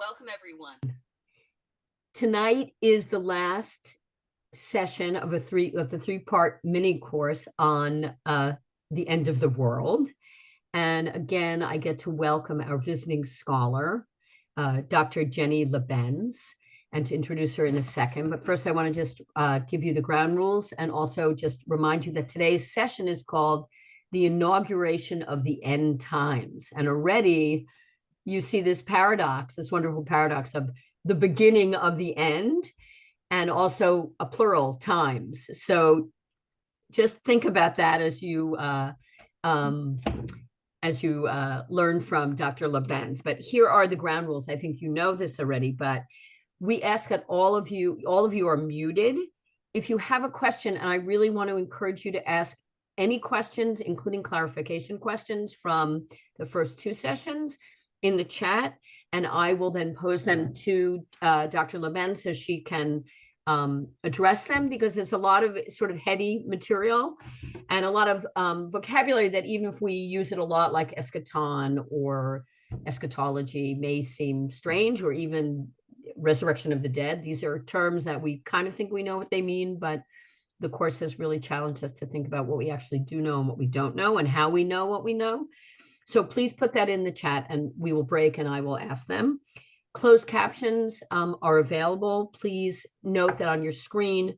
Welcome, everyone. Tonight is the last session of the three-part mini course on the end of the world. And again, I get to welcome our visiting scholar, Dr. Jenny LeBenz, and to introduce her in a second. But first, I want to just give you the ground rules and also just remind you that today's session is called The Inauguration of the End Times. And already you see this paradox, this wonderful paradox of the beginning of the end and also a plural times. So just think about that as you learn from Dr. LeBenz. But here are the ground rules. I think you know this already, but we ask that all of you are muted. If you have a question, and I really want to encourage you to ask any questions, including clarification questions from the first two sessions, in the chat, and I will then pose them to Dr. LeBenz so she can address them, because there's a lot of sort of heady material and a lot of vocabulary that even if we use it a lot, like eschaton or eschatology, may seem strange, or even resurrection of the dead. These are terms that we kind of think we know what they mean, but the course has really challenged us to think about what we actually do know and what we don't know and how we know what we know. So please put that in the chat and we will break and I will ask them. Closed captions are available. Please note that on your screen,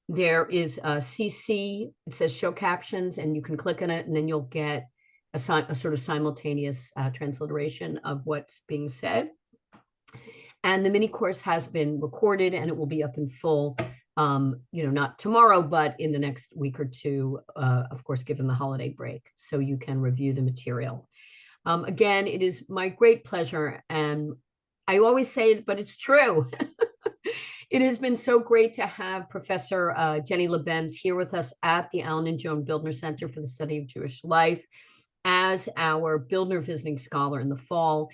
there is a CC, it says show captions, and you can click on it and then you'll get a sort of simultaneous transliteration of what's being said. And the mini course has been recorded and it will be up in full, not tomorrow, but in the next week or two, of course, given the holiday break, so you can review the material. Again, it is my great pleasure, and I always say it, but it's true. It has been so great to have Professor Jenny LeBenz here with us at the Alan and Joan Bildner Center for the Study of Jewish Life as our Bildner Visiting Scholar in the fall.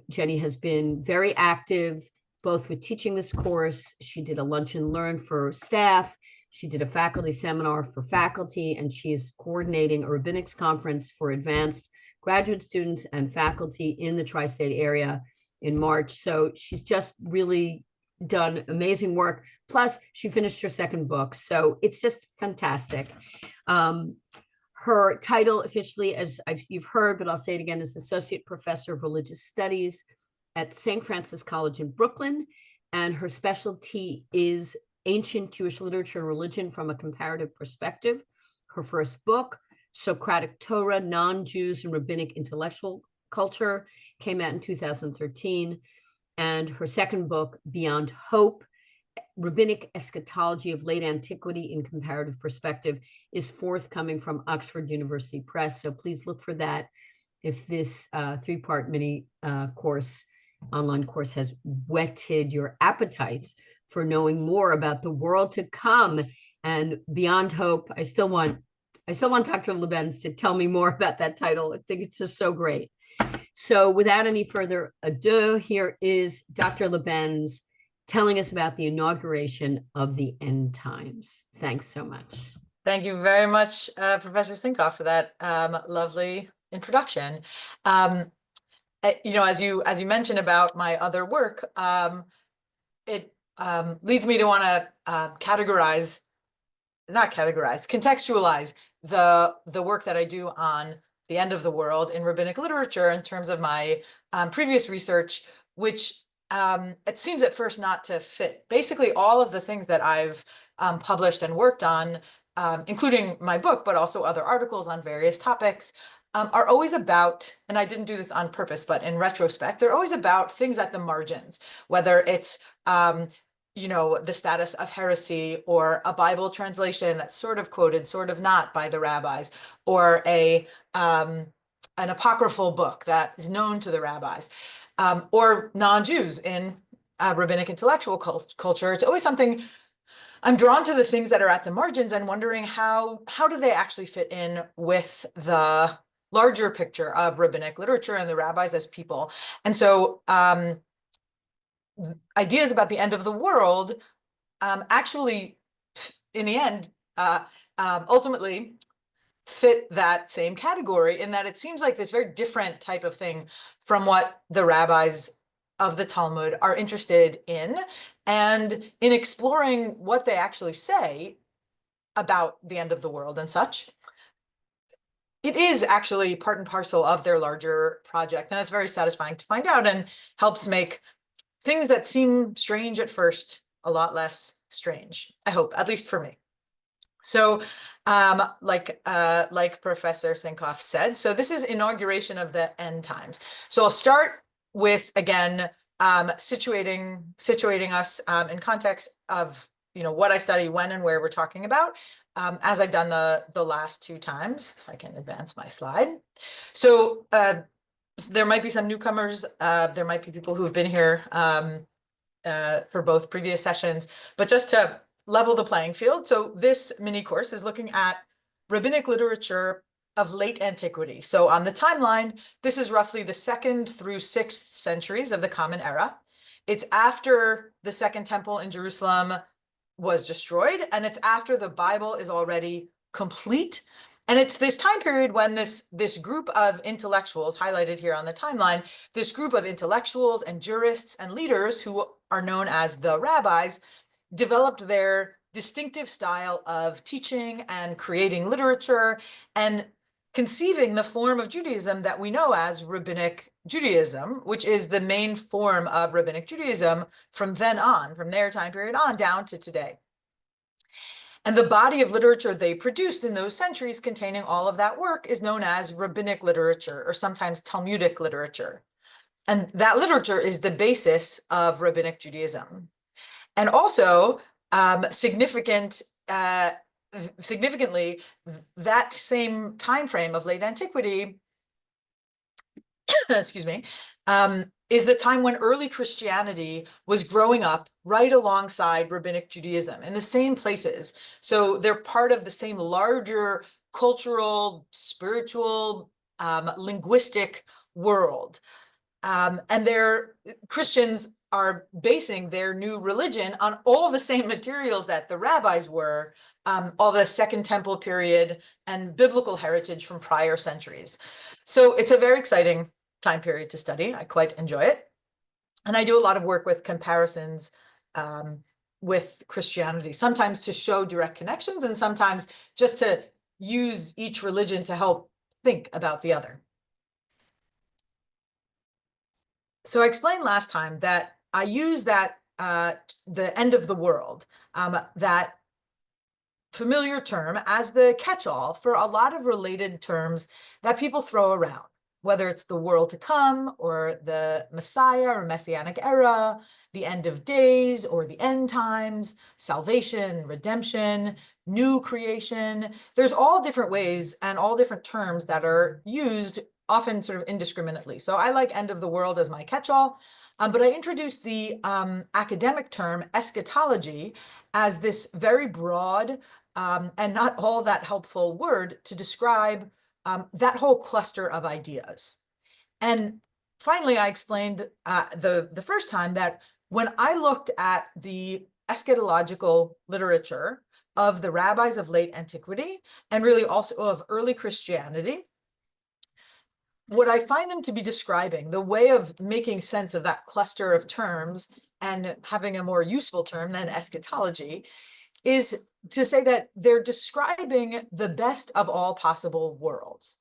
Jenny has been very active, both with teaching this course. She did a lunch and learn for staff. She did a faculty seminar for faculty, and she is coordinating a rabbinics conference for advanced graduate students and faculty in the tri-state area in March. So she's just really done amazing work. Plus, she finished her second book. So it's just fantastic. Her title officially, as you've heard, but I'll say it again, is Associate Professor of Religious Studies at St. Francis College in Brooklyn. And her specialty is ancient Jewish literature and religion from a comparative perspective. Her first book, Socratic Torah, Non-Jews and Rabbinic Intellectual Culture, came out in 2013. And her second book, Beyond Hope, Rabbinic Eschatology of Late Antiquity in Comparative Perspective, is forthcoming from Oxford University Press. So please look for that if this three-part mini online course has whetted your appetites for knowing more about the world to come and Beyond Hope. I still want Dr. LeBenz to tell me more about that title. I think it's just so great. So without any further ado, here is Dr. LeBenz telling us about the inauguration of the end times. Thanks so much. Thank you very much, Professor Sinkoff, for that lovely introduction. As you mentioned about my other work, it leads me to want to contextualize the work that I do on the end of the world in rabbinic literature in terms of my previous research, which it seems at first not to fit. Basically, all of the things that I've published and worked on, including my book, but also other articles on various topics, are always about, and I didn't do this on purpose, but in retrospect, they're always about things at the margins, whether it's the status of heresy, or a Bible translation that's sort of quoted, sort of not by the rabbis, or an apocryphal book that is known to the rabbis, or non-Jews in rabbinic intellectual culture. It's always something. I'm drawn to the things that are at the margins and wondering how do they actually fit in with the larger picture of rabbinic literature and the rabbis as people. And so ideas about the end of the world actually, in the end, ultimately fit that same category, in that it seems like this very different type of thing from what the rabbis of the Talmud are interested in, and in exploring what they actually say about the end of the world and such. It is actually part and parcel of their larger project, and it's very satisfying to find out, and helps make things that seem strange at first a lot less strange, I hope, at least for me. So like Professor Sinkoff said, so this is inauguration of the end times. So I'll start with, again, situating us in context of, what I study, when and where we're talking about, as I've done the last two times. If I can advance my slide. So there might be some newcomers. There might be people who've been here for both previous sessions, but just to level the playing field. So this mini course is looking at rabbinic literature of late antiquity. So on the timeline, this is roughly the 2nd through 6th centuries of the Common Era. It's after the Second Temple in Jerusalem was destroyed, and it's after the Bible is already complete. And it's this time period when this group of intellectuals, highlighted here on the timeline, this group of intellectuals and jurists and leaders who are known as the rabbis, developed their distinctive style of teaching and creating literature and conceiving the form of Judaism that we know as Rabbinic Judaism, which is the main form of Rabbinic Judaism from then on, from their time period on down to today. And the body of literature they produced in those centuries containing all of that work is known as rabbinic literature, or sometimes Talmudic literature. And that literature is the basis of Rabbinic Judaism. And also, significantly, that same time frame of late antiquity, excuse me, is the time when early Christianity was growing up right alongside Rabbinic Judaism in the same places. So they're part of the same larger cultural, spiritual, linguistic world. And Christians are basing their new religion on all the same materials that the rabbis were, all the Second Temple period and biblical heritage from prior centuries. So it's a very exciting time period to study. I quite enjoy it. And I do a lot of work with comparisons with Christianity, sometimes to show direct connections and sometimes just to use each religion to help think about the other. So I explained last time that I use that the end of the world, that familiar term, as the catch-all for a lot of related terms that people throw around, whether it's the world to come or the Messiah or Messianic era, the end of days or the end times, salvation, redemption, new creation. There's all different ways and all different terms that are used, often sort of indiscriminately. So I like end of the world as my catch-all, but I introduced the academic term eschatology as this very broad and not all that helpful word to describe that whole cluster of ideas. And finally, I explained the first time that when I looked at the eschatological literature of the rabbis of late antiquity, and really also of early Christianity, what I find them to be describing, the way of making sense of that cluster of terms and having a more useful term than eschatology, is to say that they're describing the best of all possible worlds.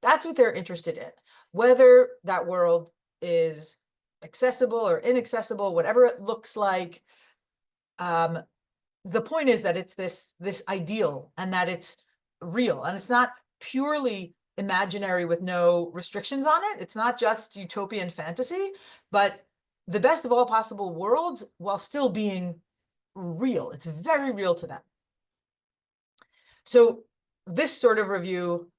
That's what they're interested in. Whether that world is accessible or inaccessible, whatever it looks like, the point is that it's this ideal and that it's real, and it's not purely imaginary with no restrictions on it. It's not just utopian fantasy, but the best of all possible worlds while still being real. It's very real to them. So this sort of review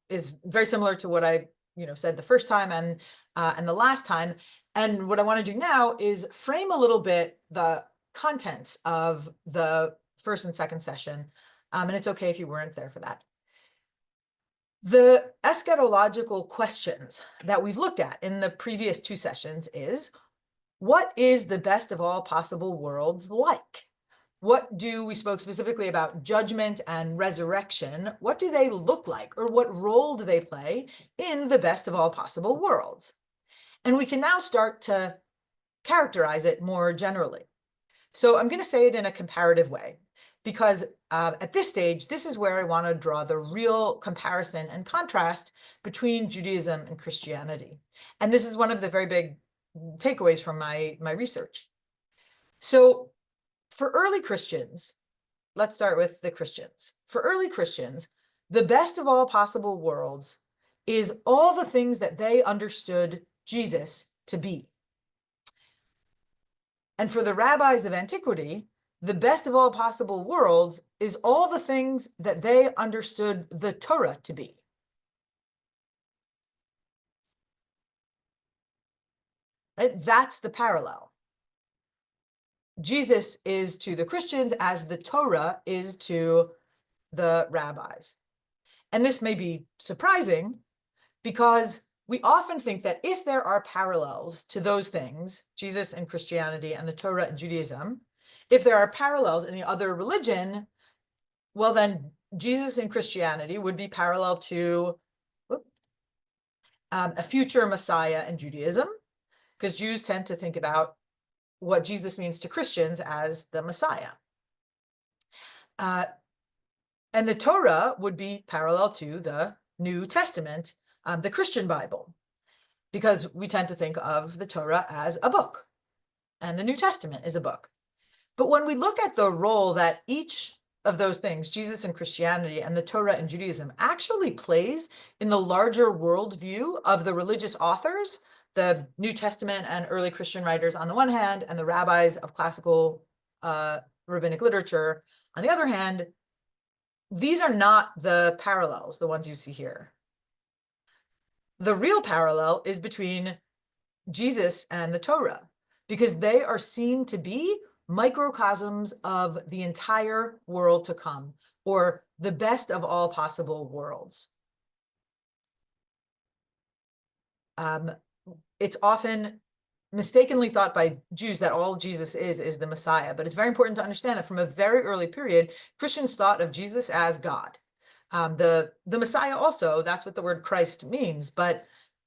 is very similar to what I said the first time and the last time. And what I want to do now is frame a little bit the contents of the first and second session. And it's okay if you weren't there for that. The eschatological questions that we've looked at in the previous two sessions is, what is the best of all possible worlds like? We spoke specifically about judgment and resurrection. What do they look like, or what role do they play in the best of all possible worlds? And we can now start to characterize it more generally. So I'm going to say it in a comparative way, because at this stage, this is where I want to draw the real comparison and contrast between Judaism and Christianity. And this is one of the very big takeaways from my research. So for early Christians, let's start with the Christians. For early Christians, the best of all possible worlds is all the things that they understood Jesus to be. And for the rabbis of antiquity, the best of all possible worlds is all the things that they understood the Torah to be. Right? That's the parallel. Jesus is to the Christians as the Torah is to the rabbis. And this may be surprising because we often think that if there are parallels to those things, Jesus and Christianity and the Torah and Judaism, if there are parallels in the other religion, well, then Jesus and Christianity would be parallel to a future Messiah in Judaism, because Jews tend to think about what Jesus means to Christians as the Messiah. And the Torah would be parallel to the New Testament, the Christian Bible, because we tend to think of the Torah as a book, and the New Testament is a book. But when we look at the role that each of those things, Jesus and Christianity and the Torah and Judaism, actually plays in the larger worldview of the religious authors, the New Testament and early Christian writers on the one hand, and the rabbis of classical rabbinic literature on the other hand, these are not the parallels, the ones you see here. The real parallel is between Jesus and the Torah, because they are seen to be microcosms of the entire world to come, or the best of all possible worlds. It's often mistakenly thought by Jews that all Jesus is the Messiah, but it's very important to understand that from a very early period, Christians thought of Jesus as God. The Messiah also, that's what the word Christ means, but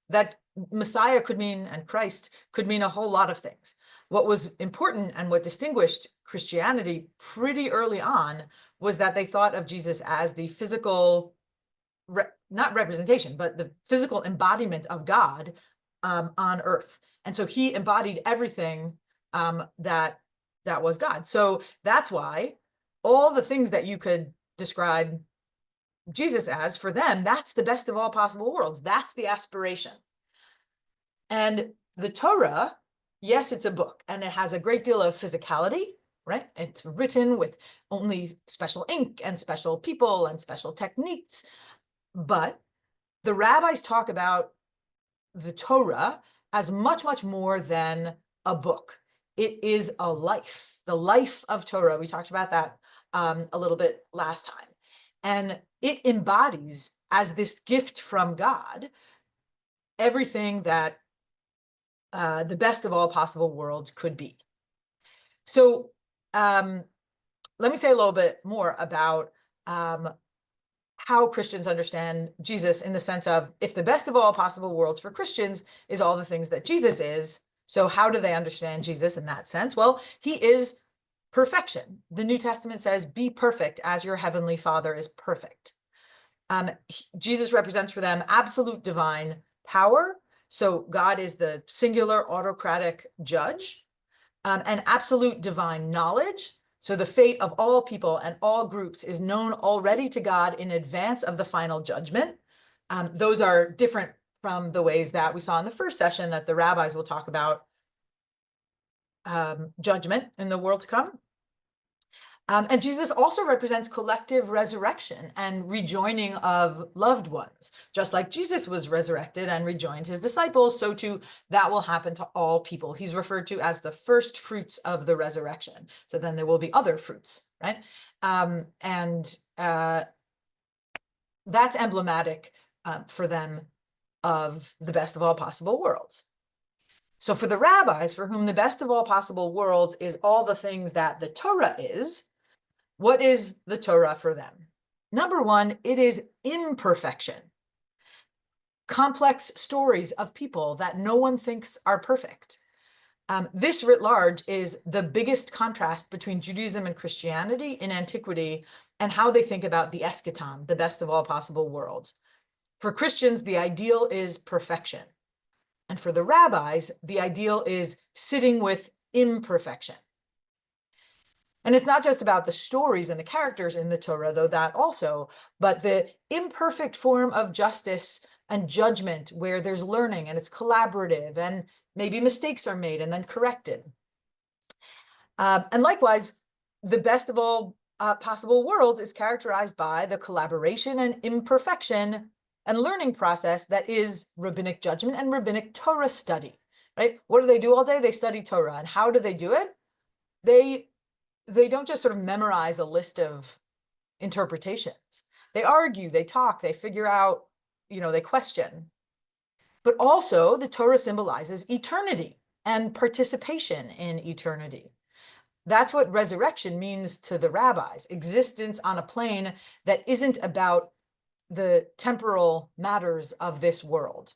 that Messiah could mean, and Christ could mean a whole lot of things. What was important and what distinguished Christianity pretty early on was that they thought of Jesus as the physical, not representation, but the physical embodiment of God on earth. And so he embodied everything that was God. So that's why all the things that you could describe Jesus as, for them, that's the best of all possible worlds. That's the aspiration. And the Torah, yes, it's a book, and it has a great deal of physicality, right? It's written with only special ink and special people and special techniques. But the rabbis talk about the Torah as much, much more than a book. It is a life, the life of Torah. We talked about that a little bit last time. And it embodies, as this gift from God, everything that the best of all possible worlds could be. So let me say a little bit more about how Christians understand Jesus, in the sense of, if the best of all possible worlds for Christians is all the things that Jesus is, so how do they understand Jesus in that sense? Well, he is perfection. The New Testament says, be perfect as your heavenly Father is perfect. Jesus represents for them absolute divine power. So God is the singular autocratic judge, and absolute divine knowledge. So the fate of all people and all groups is known already to God in advance of the final judgment. Those are different from the ways that we saw in the first session that the rabbis will talk about judgment in the world to come. And Jesus also represents collective resurrection and rejoining of loved ones. Just like Jesus was resurrected and rejoined his disciples, so too that will happen to all people. He's referred to as the first fruits of the resurrection. So then there will be other fruits, right? That's emblematic for them of the best of all possible worlds. So for the rabbis, for whom the best of all possible worlds is all the things that the Torah is, what is the Torah for them? Number one, it is imperfection. complex stories of people that no one thinks are perfect. This writ large is the biggest contrast between Judaism and Christianity in antiquity and how they think about the eschaton, the best of all possible worlds. For Christians, the ideal is perfection. And for the rabbis, the ideal is sitting with imperfection. And it's not just about the stories and the characters in the Torah, though that also, but the imperfect form of justice and judgment where there's learning and it's collaborative and maybe mistakes are made and then corrected. And likewise, the best of all possible worlds is characterized by the collaboration and imperfection and learning process that is rabbinic judgment and rabbinic Torah study, right? What do they do all day? They study Torah. And how do they do it? They don't just sort of memorize a list of interpretations. They argue, they talk, they figure out, they question. But also the Torah symbolizes eternity and participation in eternity. That's what resurrection means to the rabbis, existence on a plane that isn't about the temporal matters of this world.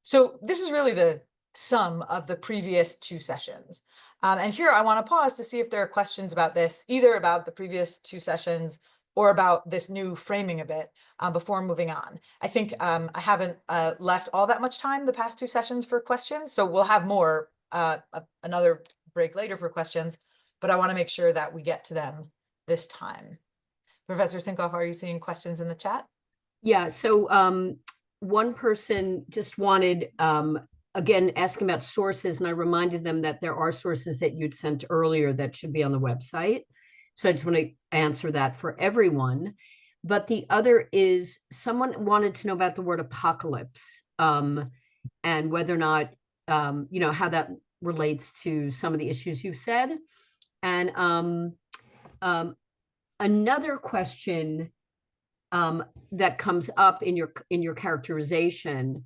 So this is really the sum of the previous two sessions. And here I want to pause to see if there are questions about this, either about the previous two sessions or about this new framing of it before moving on. I think I haven't left all that much time the past two sessions for questions, so we'll have more, another break later for questions, but I want to make sure that we get to them this time. Professor Sinkoff, are you seeing questions in the chat? Yeah, so one person just wanted, again, asking about sources, and I reminded them that there are sources that you'd sent earlier that should be on the website. So I just want to answer that for everyone. But the other is someone wanted to know about the word apocalypse, and whether or not, how that relates to some of the issues you said. And another question that comes up in your characterization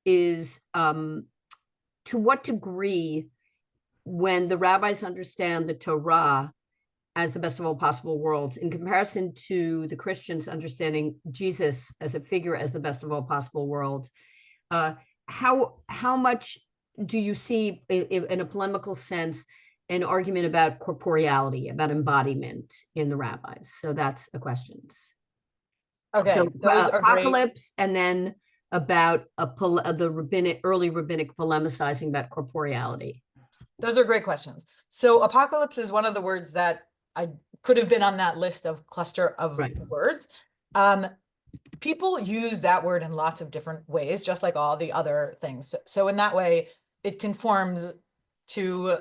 is, to what degree, when the rabbis understand the Torah as the best of all possible worlds, in comparison to the Christians understanding Jesus as a figure as the best of all possible worlds, how much do you see, in a polemical sense, an argument about corporeality, about embodiment in the rabbis? So that's the questions. Okay, So those are apocalypse, great. And then about the early rabbinic polemicizing about corporeality. Those are great questions. So apocalypse is one of the words that I could have been on that list of cluster of words. People use that word in lots of different ways, just like all the other things. So in that way, it conforms to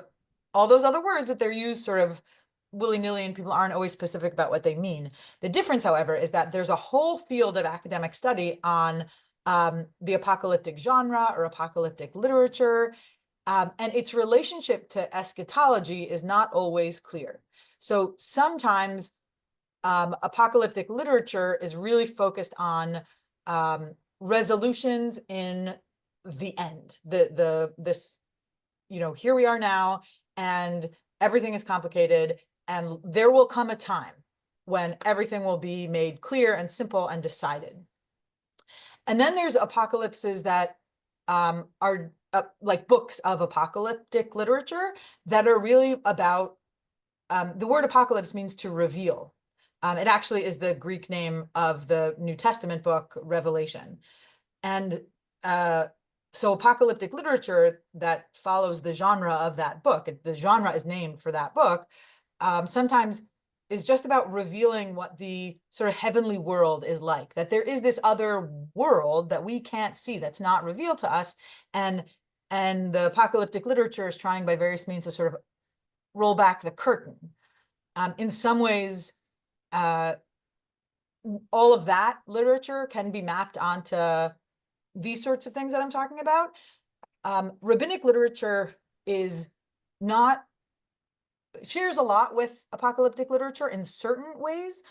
all those other words that they're used sort of willy-nilly, and people aren't always specific about what they mean. The difference, however, is that there's a whole field of academic study on the apocalyptic genre or apocalyptic literature, and its relationship to eschatology is not always clear. So sometimes apocalyptic literature is really focused on resolutions in the end. This, here we are now, and everything is complicated, and there will come a time when everything will be made clear and simple and decided. And then there's apocalypses that are like books of apocalyptic literature that are really about, the word apocalypse means to reveal. It actually is the Greek name of the New Testament book, Revelation. And so apocalyptic literature that follows the genre of that book, the genre is named for that book, sometimes is just about revealing what the sort of heavenly world is like, that there is this other world that we can't see, that's not revealed to us. And the apocalyptic literature is trying by various means to sort of roll back the curtain. In some ways, all of that literature can be mapped onto these sorts of things that I'm talking about. Rabbinic literature shares a lot with apocalyptic literature in certain ways.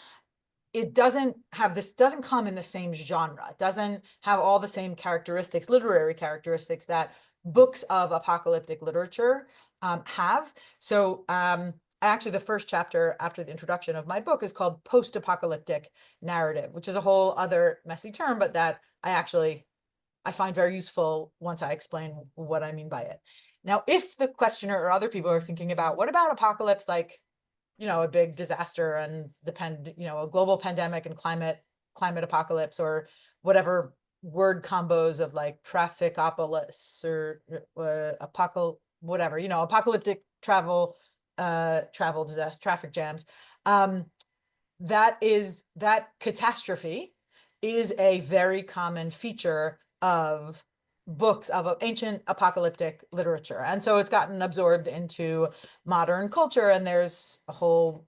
It doesn't come in the same genre. It doesn't have all the same characteristics, literary characteristics, that books of apocalyptic literature have. So actually the first chapter after the introduction of my book is called Post-Apocalyptic Narrative, which is a whole other messy term, but that I find very useful once I explain what I mean by it. Now, if the questioner or other people are thinking about what about apocalypse, like, a big disaster and a global pandemic and climate apocalypse, or whatever word combos of like trafficopolis or apocalyptic travel disaster, traffic jams. That catastrophe is a very common feature of books of ancient apocalyptic literature. And so it's gotten absorbed into modern culture, and there's a whole,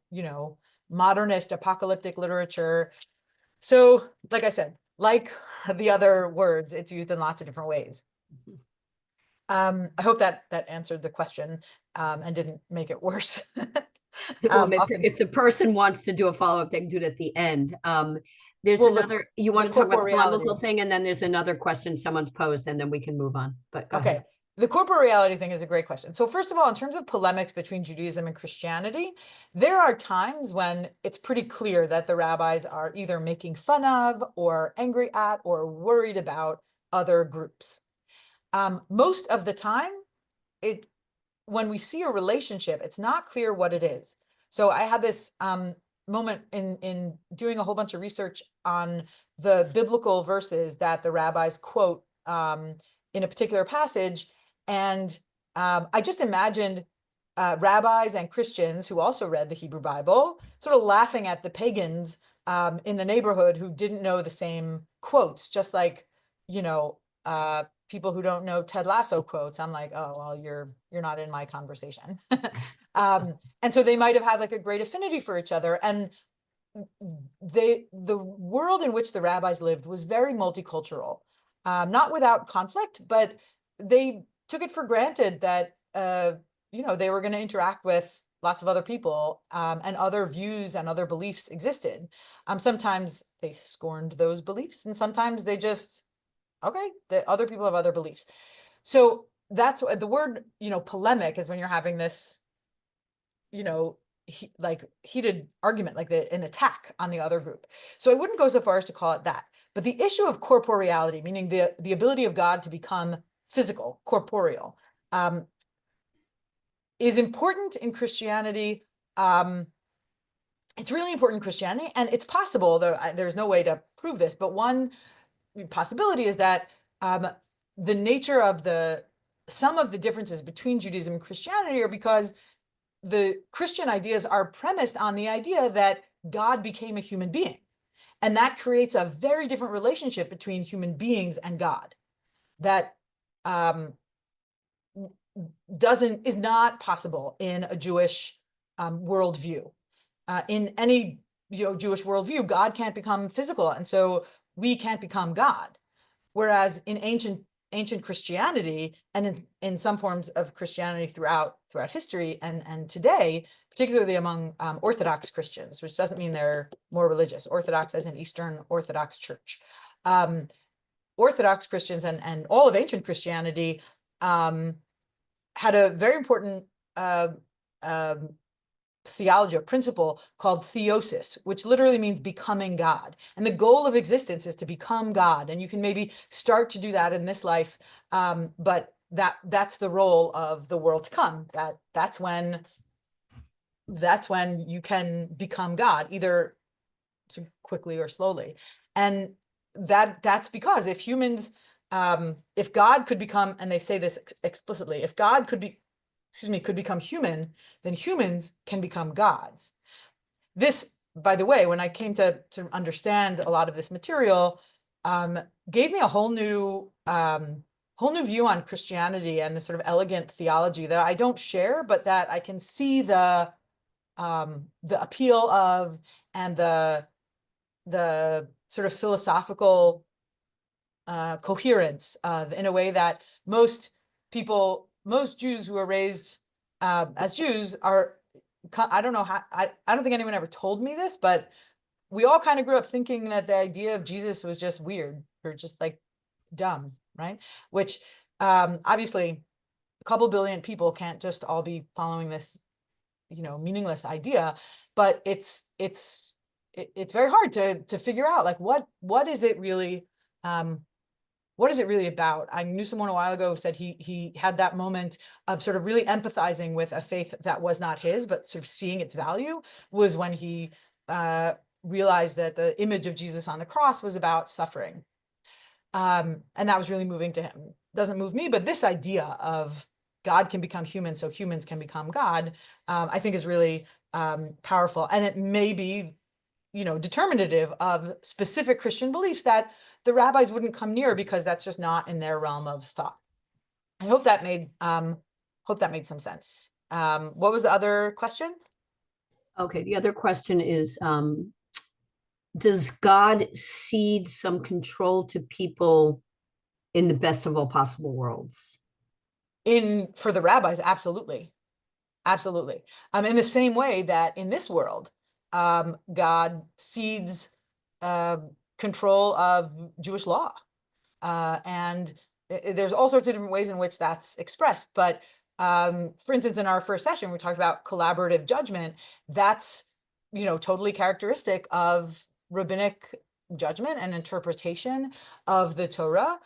modernist apocalyptic literature. So, like I said, like the other words, it's used in lots of different ways. I hope that answered the question, and didn't make it worse. Well, if the person wants to do a follow-up, they can do it at the end. There's another, you want to talk about the polemical thing, and then there's another question someone's posed, and then we can move on. But go ahead. The corporeality thing is a great question. So first of all, in terms of polemics between Judaism and Christianity, there are times when it's pretty clear that the rabbis are either making fun of or angry at or worried about other groups. Most of the time, when we see a relationship, it's not clear what it is. So I had this moment in doing a whole bunch of research on the biblical verses that the rabbis quote in a particular passage. And I just imagined rabbis and Christians who also read the Hebrew Bible sort of laughing at the pagans in the neighborhood who didn't know the same quotes, just like, people who don't know Ted Lasso quotes. I'm like, oh, well, you're not in my conversation. And so they might have had like a great affinity for each other. And the world in which the rabbis lived was very multicultural, not without conflict, but they took it for granted that, they were going to interact with lots of other people, and other views and other beliefs existed. Sometimes they scorned those beliefs, and sometimes they just, okay, the other people have other beliefs. So that's what the word, polemic is when you're having this, heated argument, like an attack on the other group. So I wouldn't go so far as to call it that. But the issue of corporeality, meaning the ability of God to become physical, corporeal, is important in Christianity. It's really important in Christianity, and it's possible, though there's no way to prove this, but one possibility is that the nature of some of the differences between Judaism and Christianity are because the Christian ideas are premised on the idea that God became a human being. And that creates a very different relationship between human beings and God that is not possible in a Jewish worldview. In any Jewish worldview, God can't become physical, and so we can't become God. Whereas in ancient Christianity, and in some forms of Christianity throughout history and today, particularly among Orthodox Christians, which doesn't mean they're more religious, Orthodox as in Eastern Orthodox Church. Orthodox Christians and all of ancient Christianity had a very important theology or principle called theosis, which literally means becoming God. And the goal of existence is to become God. And you can maybe start to do that in this life, but that's the role of the world to come. That's when you can become God, either quickly or slowly. And that's because if humans, if God could become, and they say this explicitly, if God could become human, then humans can become gods. This, by the way, when I came to understand a lot of this material, gave me a whole new view on Christianity and the sort of elegant theology that I don't share, but that I can see the appeal of, and the sort of philosophical coherence of, in a way that most Jews who are raised as Jews are, I don't know how, I don't think anyone ever told me this, but we all kind of grew up thinking that the idea of Jesus was just weird or just like dumb, right? Which obviously a couple billion people can't just all be following this meaningless idea, but it's very hard to figure out, like, what is it really, what is it really about? I knew someone a while ago who said he had that moment of sort of really empathizing with a faith that was not his, but sort of seeing its value was when he realized that the image of Jesus on the cross was about suffering. And that was really moving to him. Doesn't move me, but this idea of God can become human so humans can become God, I think is really powerful. And it may be, determinative of specific Christian beliefs that the rabbis wouldn't come near because that's just not in their realm of thought. I hope that made some sense. What was the other question? Okay, the other question is, does God cede some control to people in the best of all possible worlds? For the rabbis, absolutely. Absolutely. In the same way that in this world, God cedes control of Jewish law. And there's all sorts of different ways in which that's expressed. But for instance, in our first session, we talked about collaborative judgment. That's, totally characteristic of rabbinic judgment and interpretation of the Torah.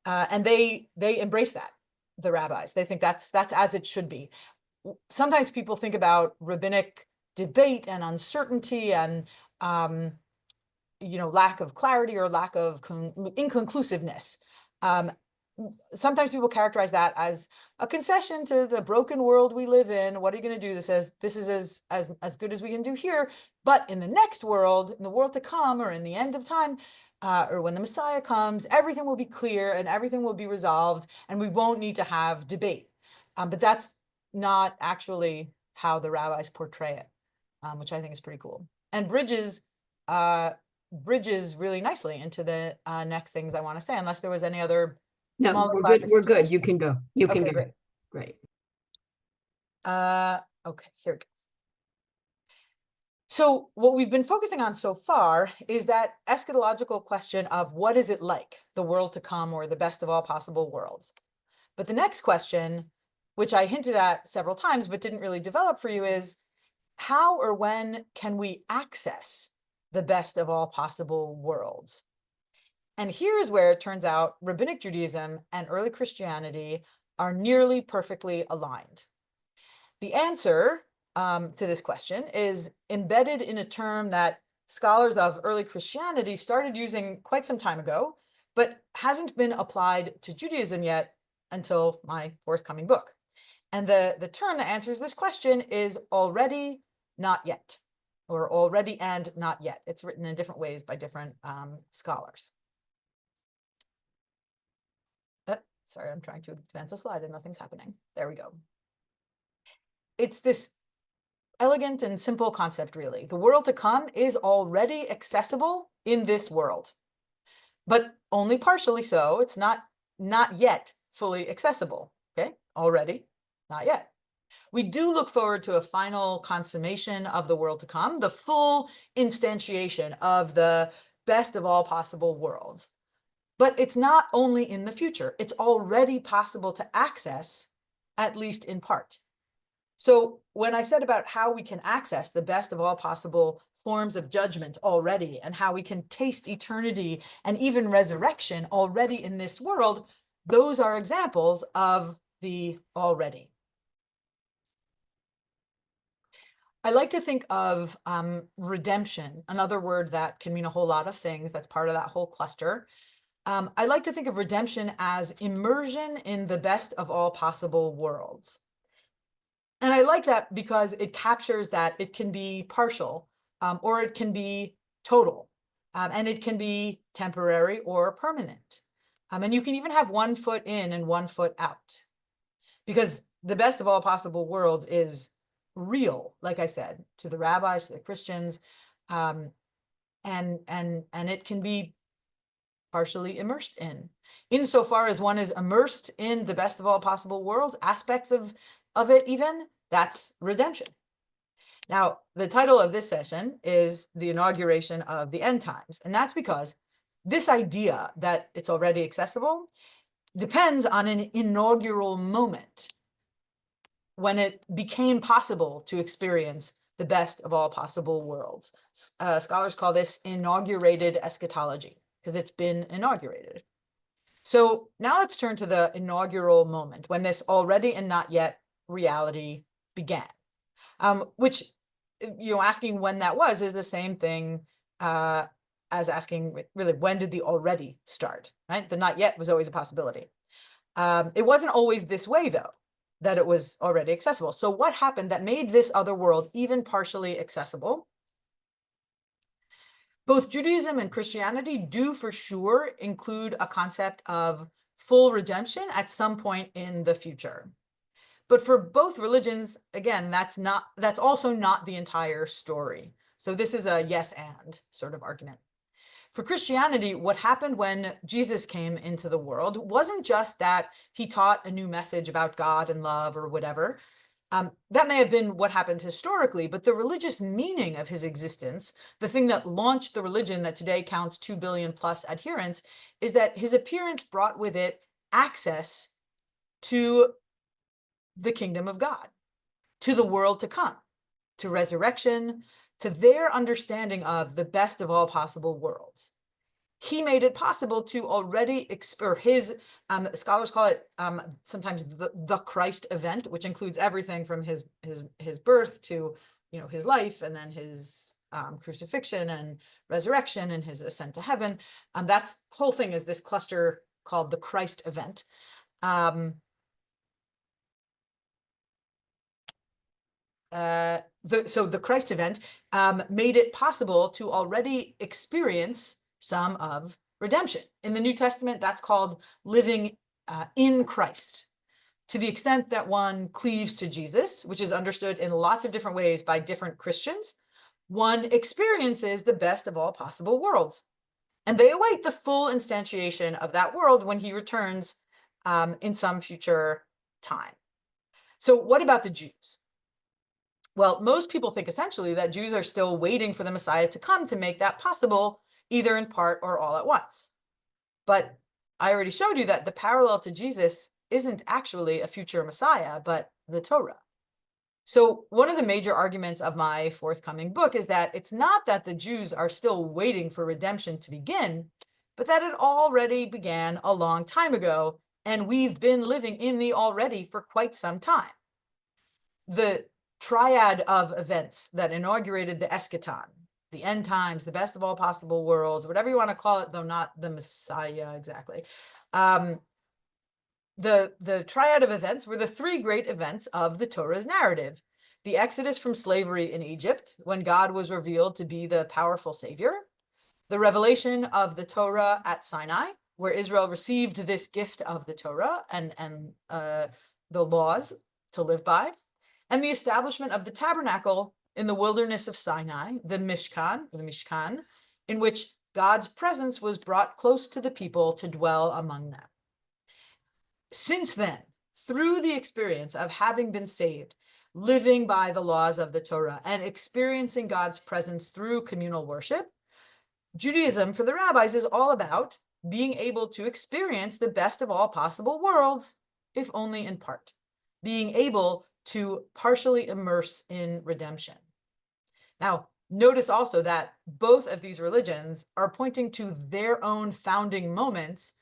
And they embrace that, the rabbis. They think that's as it should be. Sometimes people think about rabbinic debate and uncertainty and lack of clarity or lack of inconclusiveness. Sometimes people characterize that as a concession to the broken world we live in. What are you going to do? This is as good as we can do here. But in the next world, in the world to come, or in the end of time, or when the Messiah comes, everything will be clear and everything will be resolved, and we won't need to have debate. But that's not actually how the rabbis portray it, which I think is pretty cool, and bridges really nicely into the next things I want to say, unless there was any other. No, we're good. We're good. You can go. You can Okay, go. great. Great. Okay, here we go. So what we've been focusing on so far is that eschatological question of what is it like, the world to come, or the best of all possible worlds. But the next question, which I hinted at several times but didn't really develop for you, is how or when can we access the best of all possible worlds? And here is where it turns out Rabbinic Judaism and early Christianity are nearly perfectly aligned. The answer to this question is embedded in a term that scholars of early Christianity started using quite some time ago, but hasn't been applied to Judaism yet until my forthcoming book. And the term that answers this question is already, not yet, or already and not yet. It's written in different ways by different scholars. Sorry, I'm trying to advance a slide and nothing's happening. There we go. It's this elegant and simple concept, really. The world to come is already accessible in this world, but only partially so. It's not yet fully accessible, okay? Already, not yet. We do look forward to a final consummation of the world to come, the full instantiation of the best of all possible worlds. But it's not only in the future, it's already possible to access, at least in part. So when I said about how we can access the best of all possible forms of judgment already, and how we can taste eternity and even resurrection already in this world, those are examples of the already. I like to think of redemption, another word that can mean a whole lot of things. That's part of that whole cluster. I like to think of redemption as immersion in the best of all possible worlds. And I like that because it captures that it can be partial, or it can be total, and it can be temporary or permanent. And you can even have one foot in and one foot out, because the best of all possible worlds is real, like I said, to the rabbis, to the Christians, and it can be partially immersed in. Insofar as one is immersed in the best of all possible worlds, aspects of it even, that's redemption. Now, the title of this session is the inauguration of the end times, and that's because this idea that it's already accessible depends on an inaugural moment. when it became possible to experience the best of all possible worlds. Scholars call this inaugurated eschatology because it's been inaugurated. So now let's turn to the inaugural moment when this already and not yet reality began, which, asking when that was is the same thing as asking really, when did the already start, right? The not yet was always a possibility. It wasn't always this way, though, that it was already accessible. So what happened that made this other world even partially accessible? Both Judaism and Christianity do for sure include a concept of full redemption at some point in the future. But for both religions, again, that's also not the entire story. So this is a yes and sort of argument. For Christianity, what happened when Jesus came into the world wasn't just that he taught a new message about God and love or whatever. That may have been what happened historically, but the religious meaning of his existence, the thing that launched the religion that today counts 2 billion plus adherents, is that his appearance brought with it access to the kingdom of God, to the world to come, to resurrection, to their understanding of the best of all possible worlds. He made it possible to already his scholars call it sometimes the Christ event, which includes everything from his birth to his life, and then his crucifixion and resurrection and his ascent to heaven. That's the whole thing is this cluster called the Christ event. So the Christ event made it possible to already experience some of redemption. In the New Testament, that's called living in Christ. To the extent that one cleaves to Jesus, which is understood in lots of different ways by different Christians, one experiences the best of all possible worlds. And they await the full instantiation of that world when he returns in some future time. So what about the Jews? Well, most people think essentially that Jews are still waiting for the Messiah to come to make that possible, either in part or all at once. But I already showed you that the parallel to Jesus isn't actually a future Messiah, but the Torah. So one of the major arguments of my forthcoming book is that it's not that the Jews are still waiting for redemption to begin, but that it already began a long time ago, and we've been living in the already for quite some time. The triad of events that inaugurated the eschaton, the end times, the best of all possible worlds, whatever you want to call it, though not the Messiah exactly. The triad of events were the three great events of the Torah's narrative. The exodus from slavery in Egypt, when God was revealed to be the powerful savior. The revelation of the Torah at Sinai, where Israel received this gift of the Torah and the laws to live by. And the establishment of the tabernacle in the wilderness of Sinai, the Mishkan, in which God's presence was brought close to the people to dwell among them. Since then, through the experience of having been saved, living by the laws of the Torah, and experiencing God's presence through communal worship, Judaism for the rabbis is all about being able to experience the best of all possible worlds, if only in part, being able to partially immerse in redemption. Now, notice also that both of these religions are pointing to their own founding moments,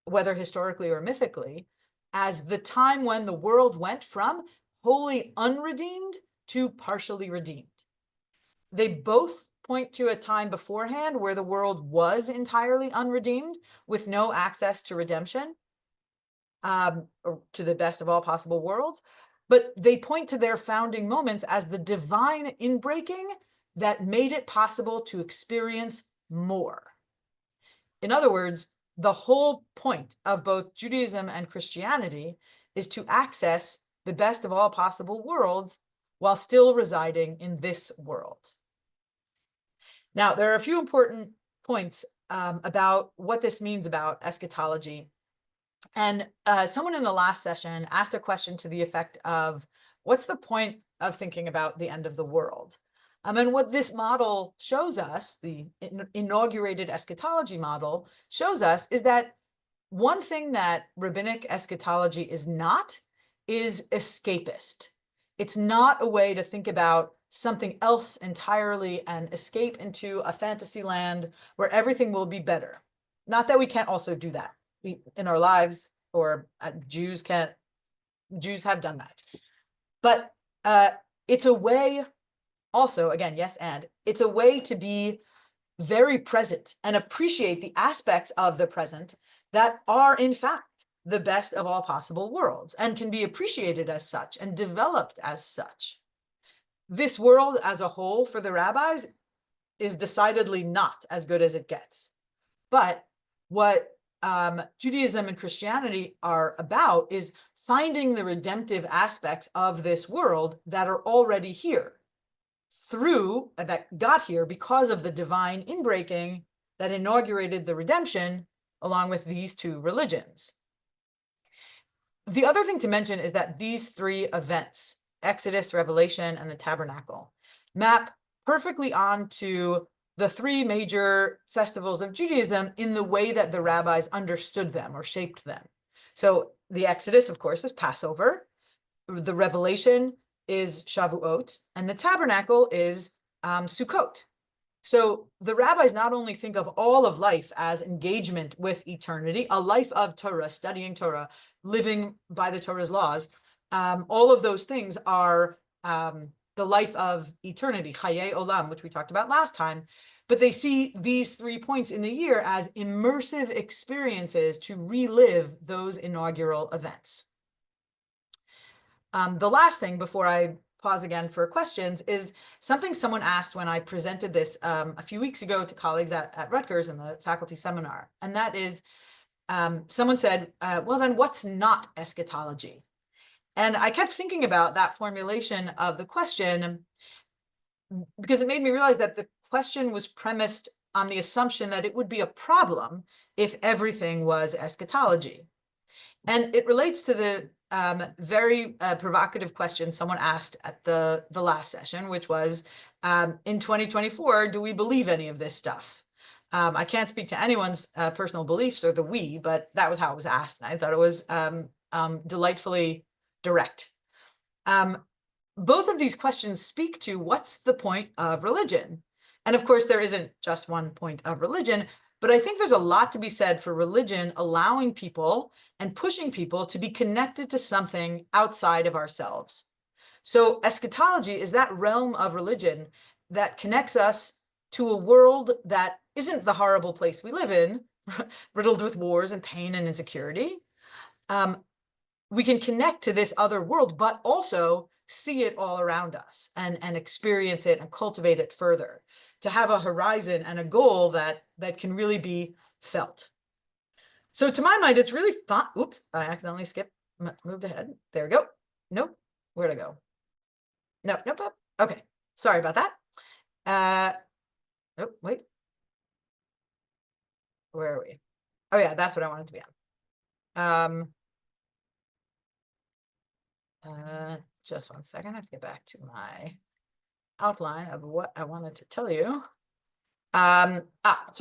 whether historically or mythically, as the time when the world went from wholly unredeemed to partially redeemed. They both point to a time beforehand where the world was entirely unredeemed with no access to redemption, or to the best of all possible worlds. But they point to their founding moments as the divine inbreaking that made it possible to experience more. In other words, the whole point of both Judaism and Christianity is to access the best of all possible worlds while still residing in this world. Now, there are a few important points about what this means about eschatology. And someone in the last session asked a question to the effect of, what's the point of thinking about the end of the world? And what this model shows us, the inaugurated eschatology model shows us, is that one thing that rabbinic eschatology is not is escapist. It's not a way to think about something else entirely and escape into a fantasy land where everything will be better. Not that we can't also do that in our lives, or Jews have done that. But it's a way also, again, yes, and it's a way to be very present and appreciate the aspects of the present that are in fact the best of all possible worlds and can be appreciated as such and developed as such. This world as a whole for the rabbis is decidedly not as good as it gets. But what Judaism and Christianity are about is finding the redemptive aspects of this world that are already here that got here because of the divine inbreaking that inaugurated the redemption along with these two religions. The other thing to mention is that these three events, Exodus, Revelation, and the Tabernacle, map perfectly onto the three major festivals of Judaism in the way that the rabbis understood them or shaped them. So the Exodus, of course, is Passover. The Revelation is Shavuot, and the Tabernacle is Sukkot. So the rabbis not only think of all of life as engagement with eternity, a life of Torah, studying Torah, living by the Torah's laws, all of those things are the life of eternity, Chaye Olam, which we talked about last time, but they see these 3 points in the year as immersive experiences to relive those inaugural events. The last thing before I pause again for questions is something someone asked when I presented this a few weeks ago to colleagues at Rutgers in the faculty seminar. And that is, someone said, well, then what's not eschatology? And I kept thinking about that formulation of the question because it made me realize that the question was premised on the assumption that it would be a problem if everything was eschatology. And it relates to the very provocative question someone asked at the last session, which was, in 2024, do we believe any of this stuff? I can't speak to anyone's personal beliefs or the we, but that was how it was asked. And I thought it was delightfully direct. Both of these questions speak to what's the point of religion? And of course, there isn't just one point of religion, but I think there's a lot to be said for religion allowing people and pushing people to be connected to something outside of ourselves. So eschatology is that realm of religion that connects us to a world that isn't the horrible place we live in, riddled with wars and pain and insecurity. We can connect to this other world, but also see it all around us and experience it and cultivate it further, to have a horizon and a goal that can really be felt. So to my mind, it's really fun. Oops, I accidentally moved ahead. There we go. Nope. Where'd I go? No, nope. Okay. Sorry about that. Oh, wait. Where are we? Oh yeah, that's what I wanted to be on. Just one second. I have to get back to my outline of what I wanted to tell you. So I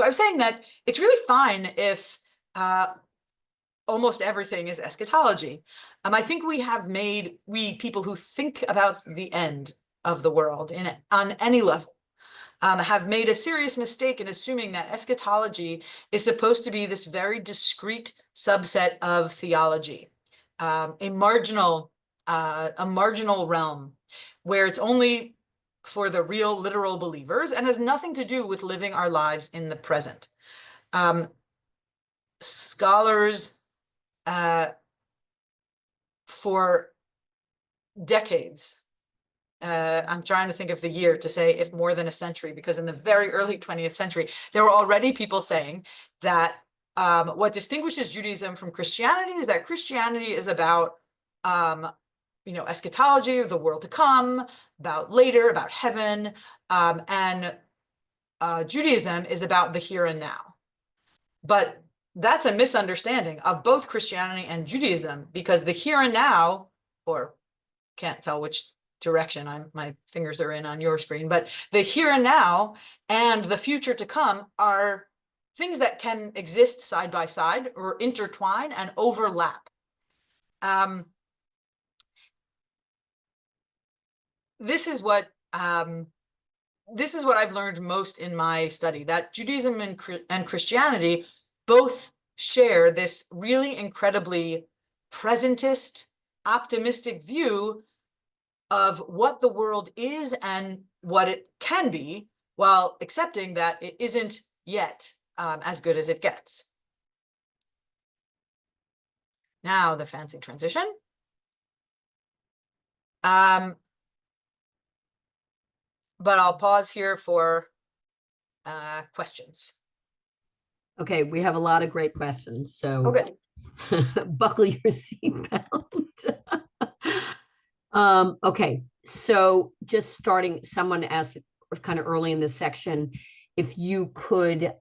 was saying that it's really fine if almost everything is eschatology. I think we people who think about the end of the world on any level have made a serious mistake in assuming that eschatology is supposed to be this very discrete subset of theology, a marginal realm where it's only for the real literal believers and has nothing to do with living our lives in the present. Scholars for decades, I'm trying to think of the year to say if more than a century, because in the very early 20th century, there were already people saying that what distinguishes Judaism from Christianity is that Christianity is about eschatology, the world to come, about later, about heaven, and Judaism is about the here and now. But that's a misunderstanding of both Christianity and Judaism, because the here and now, or can't tell which direction my fingers are in on your screen, but the here and now and the future to come are things that can exist side by side or intertwine and overlap. this is what I've learned most in my study, that Judaism and Christianity both share this really incredibly presentist, optimistic view of what the world is and what it can be, while accepting that it isn't yet as good as it gets. Now the fancy transition. But I'll pause here for questions. Okay, we have a lot of great questions, so Okay. buckle your seatbelt. Okay, so just starting, someone asked kind of early in this section, if you could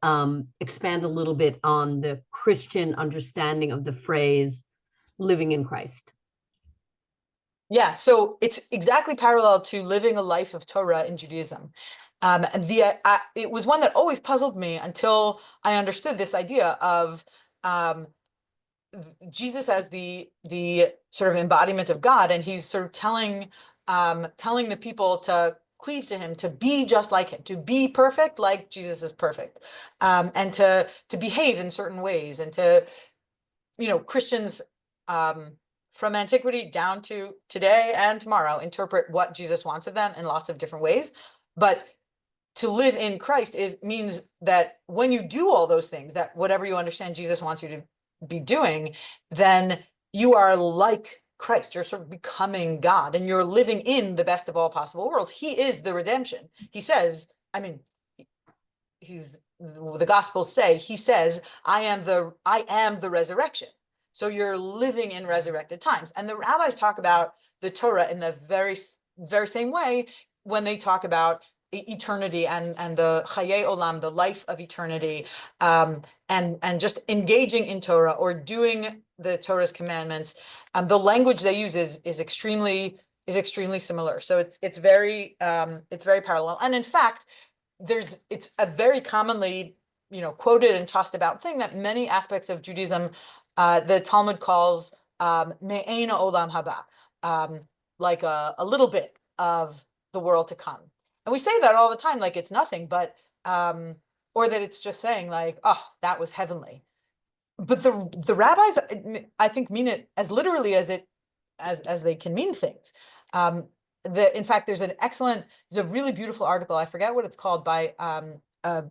expand a little bit on the Christian understanding of the phrase living in Christ. Yeah, so it's exactly parallel to living a life of Torah in Judaism. It was one that always puzzled me until I understood this idea of Jesus as the sort of embodiment of God, and he's sort of telling the people to cleave to him, to be just like him, to be perfect like Jesus is perfect, and to behave in certain ways, and to, Christians from antiquity down to today and tomorrow interpret what Jesus wants of them in lots of different ways. But to live in Christ means that when you do all those things, that whatever you understand Jesus wants you to be doing, then you are like Christ. You're sort of becoming God, and you're living in the best of all possible worlds. He is the redemption. He says, the Gospels say, he says, I am the resurrection. So you're living in resurrected times. And the rabbis talk about the Torah in the very, very same way when they talk about eternity and the Chayei Olam, the life of eternity, and just engaging in Torah or doing the Torah's commandments. The language they use is extremely similar. So it's very parallel. And in fact, it's a very commonly quoted and tossed about thing that many aspects of Judaism, the Talmud calls me'ein olam haba, like a little bit of the world to come. And we say that all the time, like it's nothing, but or that it's just saying like, oh, that was heavenly. But the rabbis, I think, mean it as literally as they can mean things. In fact, there's a really beautiful article, I forget what it's called, by a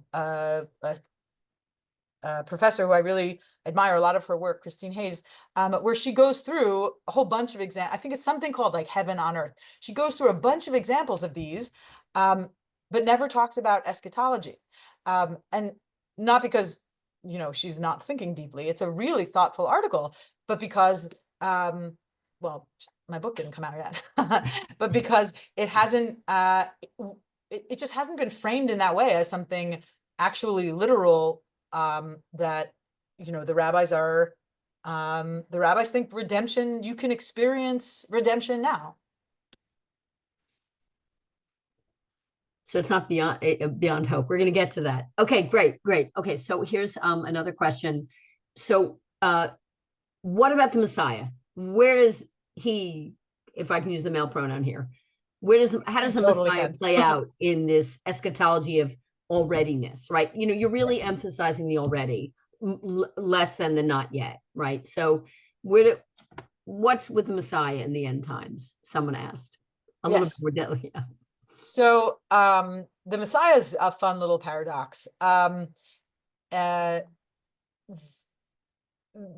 professor who I really admire a lot of her work, Christine Hayes, where she goes through a whole bunch of examples. I think it's something called like Heaven on Earth. She goes through a bunch of examples of these, but never talks about eschatology. And not because, she's not thinking deeply. It's a really thoughtful article, but because, well, my book didn't come out yet, but because it hasn't, it just hasn't been framed in that way as something actually literal, that, the rabbis think redemption, you can experience redemption now. So it's not beyond hope. We're going to get to that. Okay, great. Okay, so here's another question. So what about the Messiah? Where does he, if I can use the male pronoun here, how does the Totally Messiah can. play out in this eschatology of alreadiness, right? You're really emphasizing the already less than the not yet, right? So what's with the Messiah in the end times? Someone asked. A little bit more deadly. Yeah. So the Messiah is a fun little paradox.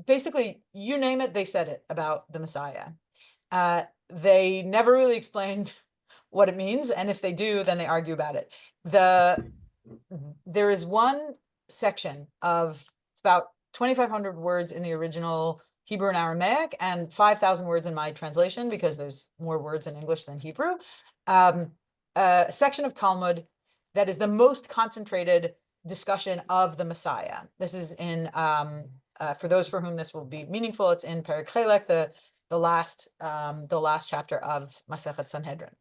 Basically, you name it, they said it about the Messiah. They never really explained what it means, and if they do, then they argue about it. There is one section it's about 2,500 words in the original Hebrew and Aramaic, and 5,000 words in my translation, because there's more words in English than Hebrew. A section of Talmud that is the most concentrated discussion of the Messiah. This is in, for those for whom this will be meaningful, it's in Perek Chelek, the last chapter of Masechet Sanhedrin.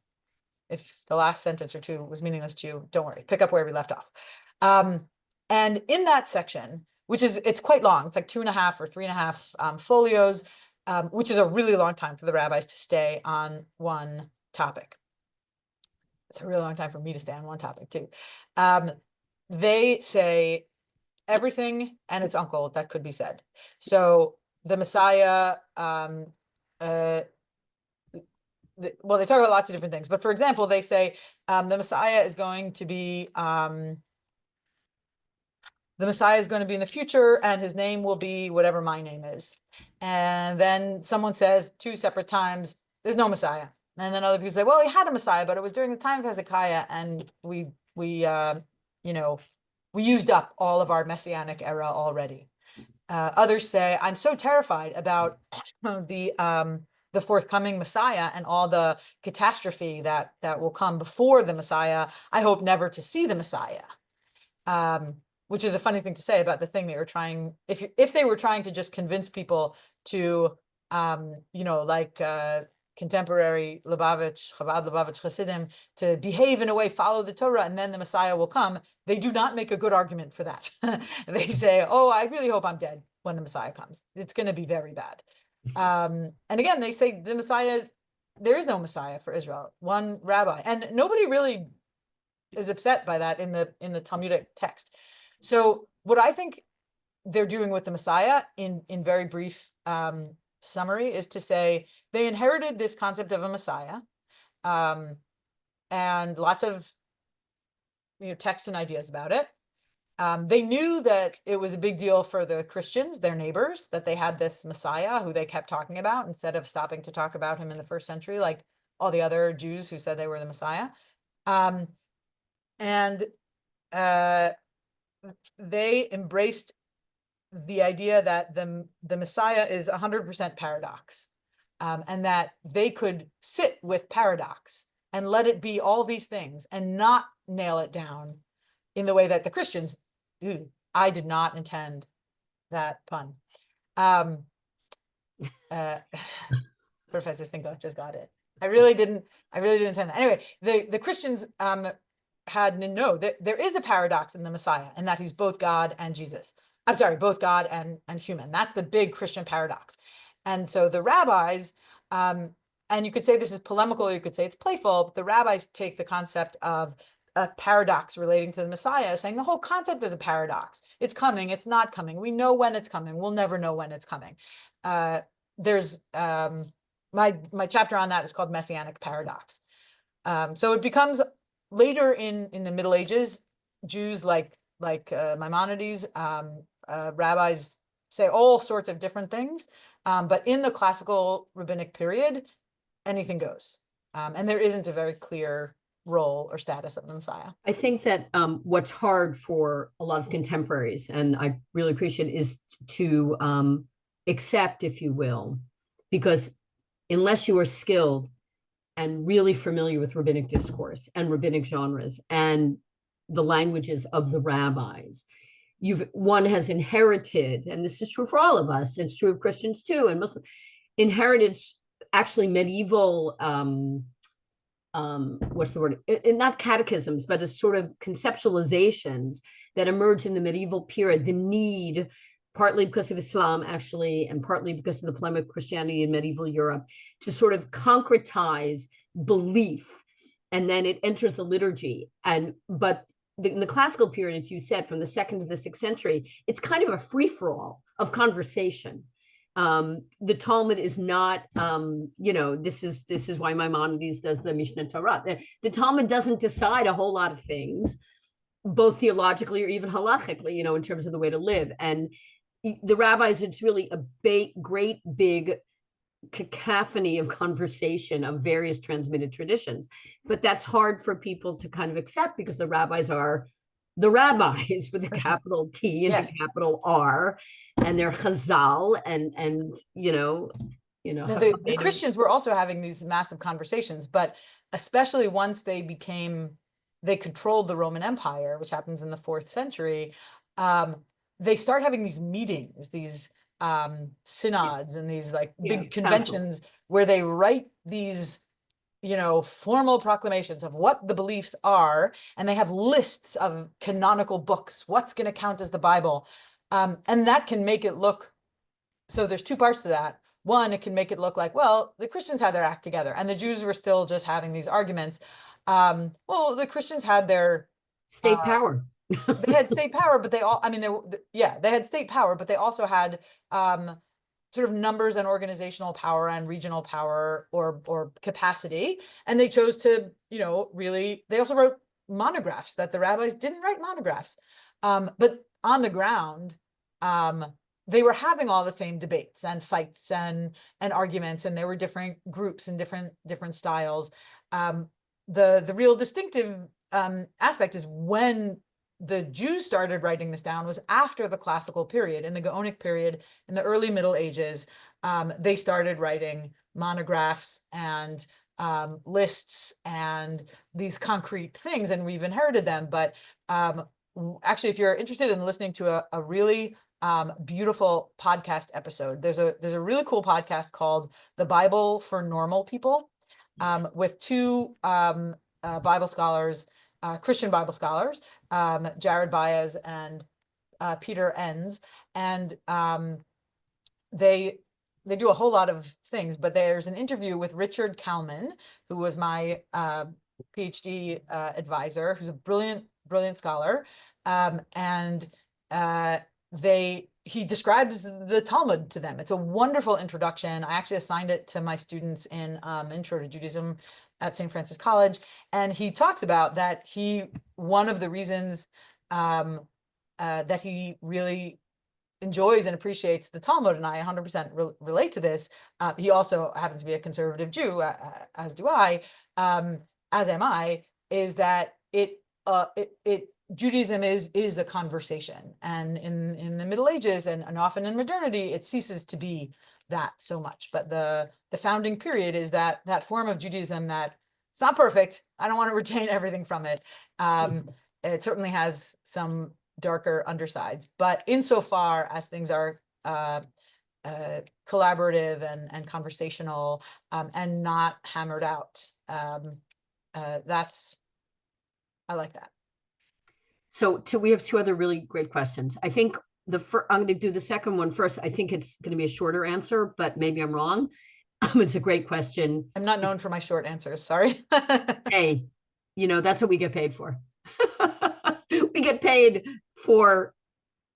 If the last sentence or two was meaningless to you, don't worry, pick up where we left off. And in that section, it's quite long, it's like 2.5 or 3.5 folios, which is a really long time for the rabbis to stay on one topic. it's a really long time for me to stay on one topic too. They say everything and its uncle that could be said. So the Messiah, well, they talk about lots of different things, but for example, they say the Messiah is going to be in the future, and his name will be whatever my name is. And then someone says 2 separate times, there's no Messiah. And then other people say, well, we had a Messiah, but it was during the time of Hezekiah, and we used up all of our messianic era already. Others say, I'm so terrified about the forthcoming Messiah and all the catastrophe that will come before the Messiah. I hope never to see the Messiah. Which is a funny thing to say about the thing they were trying, if they were trying to just convince people to, contemporary Lubavitch, Chabad Lubavitch Hasidim, to behave in a way, follow the Torah, and then the Messiah will come. They do not make a good argument for that. They say, oh, I really hope I'm dead when the Messiah comes. It's going to be very bad. And again, they say the Messiah, there is no Messiah for Israel, one rabbi. And nobody really is upset by that in the Talmudic text. So what I think they're doing with the Messiah in very brief summary is to say they inherited this concept of a Messiah and lots of texts and ideas about it. They knew that it was a big deal for the Christians, their neighbors, that they had this Messiah who they kept talking about instead of stopping to talk about him in the first century, like all the other Jews who said they were the Messiah. They embraced the idea that the Messiah is 100% paradox, and that they could sit with paradox and let it be all these things and not nail it down in the way that the Christians do. I did not intend that pun. Professor Stinko just got it. I really didn't intend that. Anyway, the Christians there is a paradox in the Messiah, and that he's both God and Jesus. I'm sorry, both God and human. That's the big Christian paradox. And so the rabbis, and you could say this is polemical, you could say it's playful, but the rabbis take the concept of a paradox relating to the Messiah, saying the whole concept is a paradox. It's coming, it's not coming. We know when it's coming. We'll never know when it's coming. There's my chapter on that is called Messianic Paradox. So it becomes later in the Middle Ages, Jews like Maimonides, rabbis say all sorts of different things, but in the classical rabbinic period, anything goes, and there isn't a very clear role or status of the Messiah. I think that what's hard for a lot of contemporaries, and I really appreciate, is to accept, if you will, because unless you are skilled and really familiar with rabbinic discourse and rabbinic genres and the languages of the rabbis, one has inherited, and this is true for all of us, it's true of Christians too, and Muslims, inherited actually medieval, what's the word? Not catechisms, but as sort of conceptualizations that emerged in the medieval period, the need, partly because of Islam actually, and partly because of the polemic of Christianity in medieval Europe, to sort of concretize belief. And then it enters the liturgy. But in the classical period, as you said, from the 2nd to the 6th century, it's kind of a free-for-all of conversation. The Talmud is not, this is why Maimonides does the Mishneh Torah. The Talmud doesn't decide a whole lot of things, both theologically or even halachically, in terms of the way to live. And the rabbis, it's really a great big cacophony of conversation of various transmitted traditions. But that's hard for people to kind of accept because the rabbis are the rabbis with a capital T and a capital R, and they're Chazal, and the Christians were also having these massive conversations, but especially once they controlled the Roman Empire, which happens in the 4th century, they start having these meetings, these synods, and these big conventions where they write these formal proclamations of what the beliefs are, and they have lists of canonical books, what's going to count as the Bible, and that can make it look, so there's 2 parts to that. one, it can make it look like, well, the Christians had their act together and the Jews were still just having these arguments. Well, the Christians had their State power. they had state power, but they all, I mean, they had state power, but they also had sort of numbers and organizational power and regional power or capacity. And they chose to, really, they also wrote monographs that the rabbis didn't write monographs. But on the ground, they were having all the same debates and fights and arguments, and there were different groups and different styles. The real distinctive aspect is when the Jews started writing this down was after the classical period. In the Gaonic period, in the early Middle Ages, they started writing monographs and lists and these concrete things, and we've inherited them. But actually, if you're interested in listening to a really beautiful podcast episode, there's a really cool podcast called The Bible for Normal People, with two Bible scholars, Christian Bible scholars, Jared Baez and Peter Enns, and they do a whole lot of things, but there's an interview with Richard Kalman, who was my PhD advisor, who's a brilliant scholar, and he describes the Talmud to them. It's a wonderful introduction. I actually assigned it to my students in Intro to Judaism at St. Francis College, and he talks about that one of the reasons that he really enjoys and appreciates the Talmud, and I 100% relate to this. He also happens to be a conservative Jew, as do I, as am I, is that Judaism is a conversation, and in the Middle Ages and often in modernity, it ceases to be that so much. But the founding period is that form of Judaism that it's not perfect. I don't want to retain everything from it. It certainly has some darker undersides, but insofar as things are collaborative and conversational and not hammered out, I like that. So we have two other really great questions. I think I'm going to do the second one first. I think it's going to be a shorter answer, but maybe I'm wrong. It's a great question. I'm not known for my short answers. Sorry. Hey, that's what we get paid for. We get paid for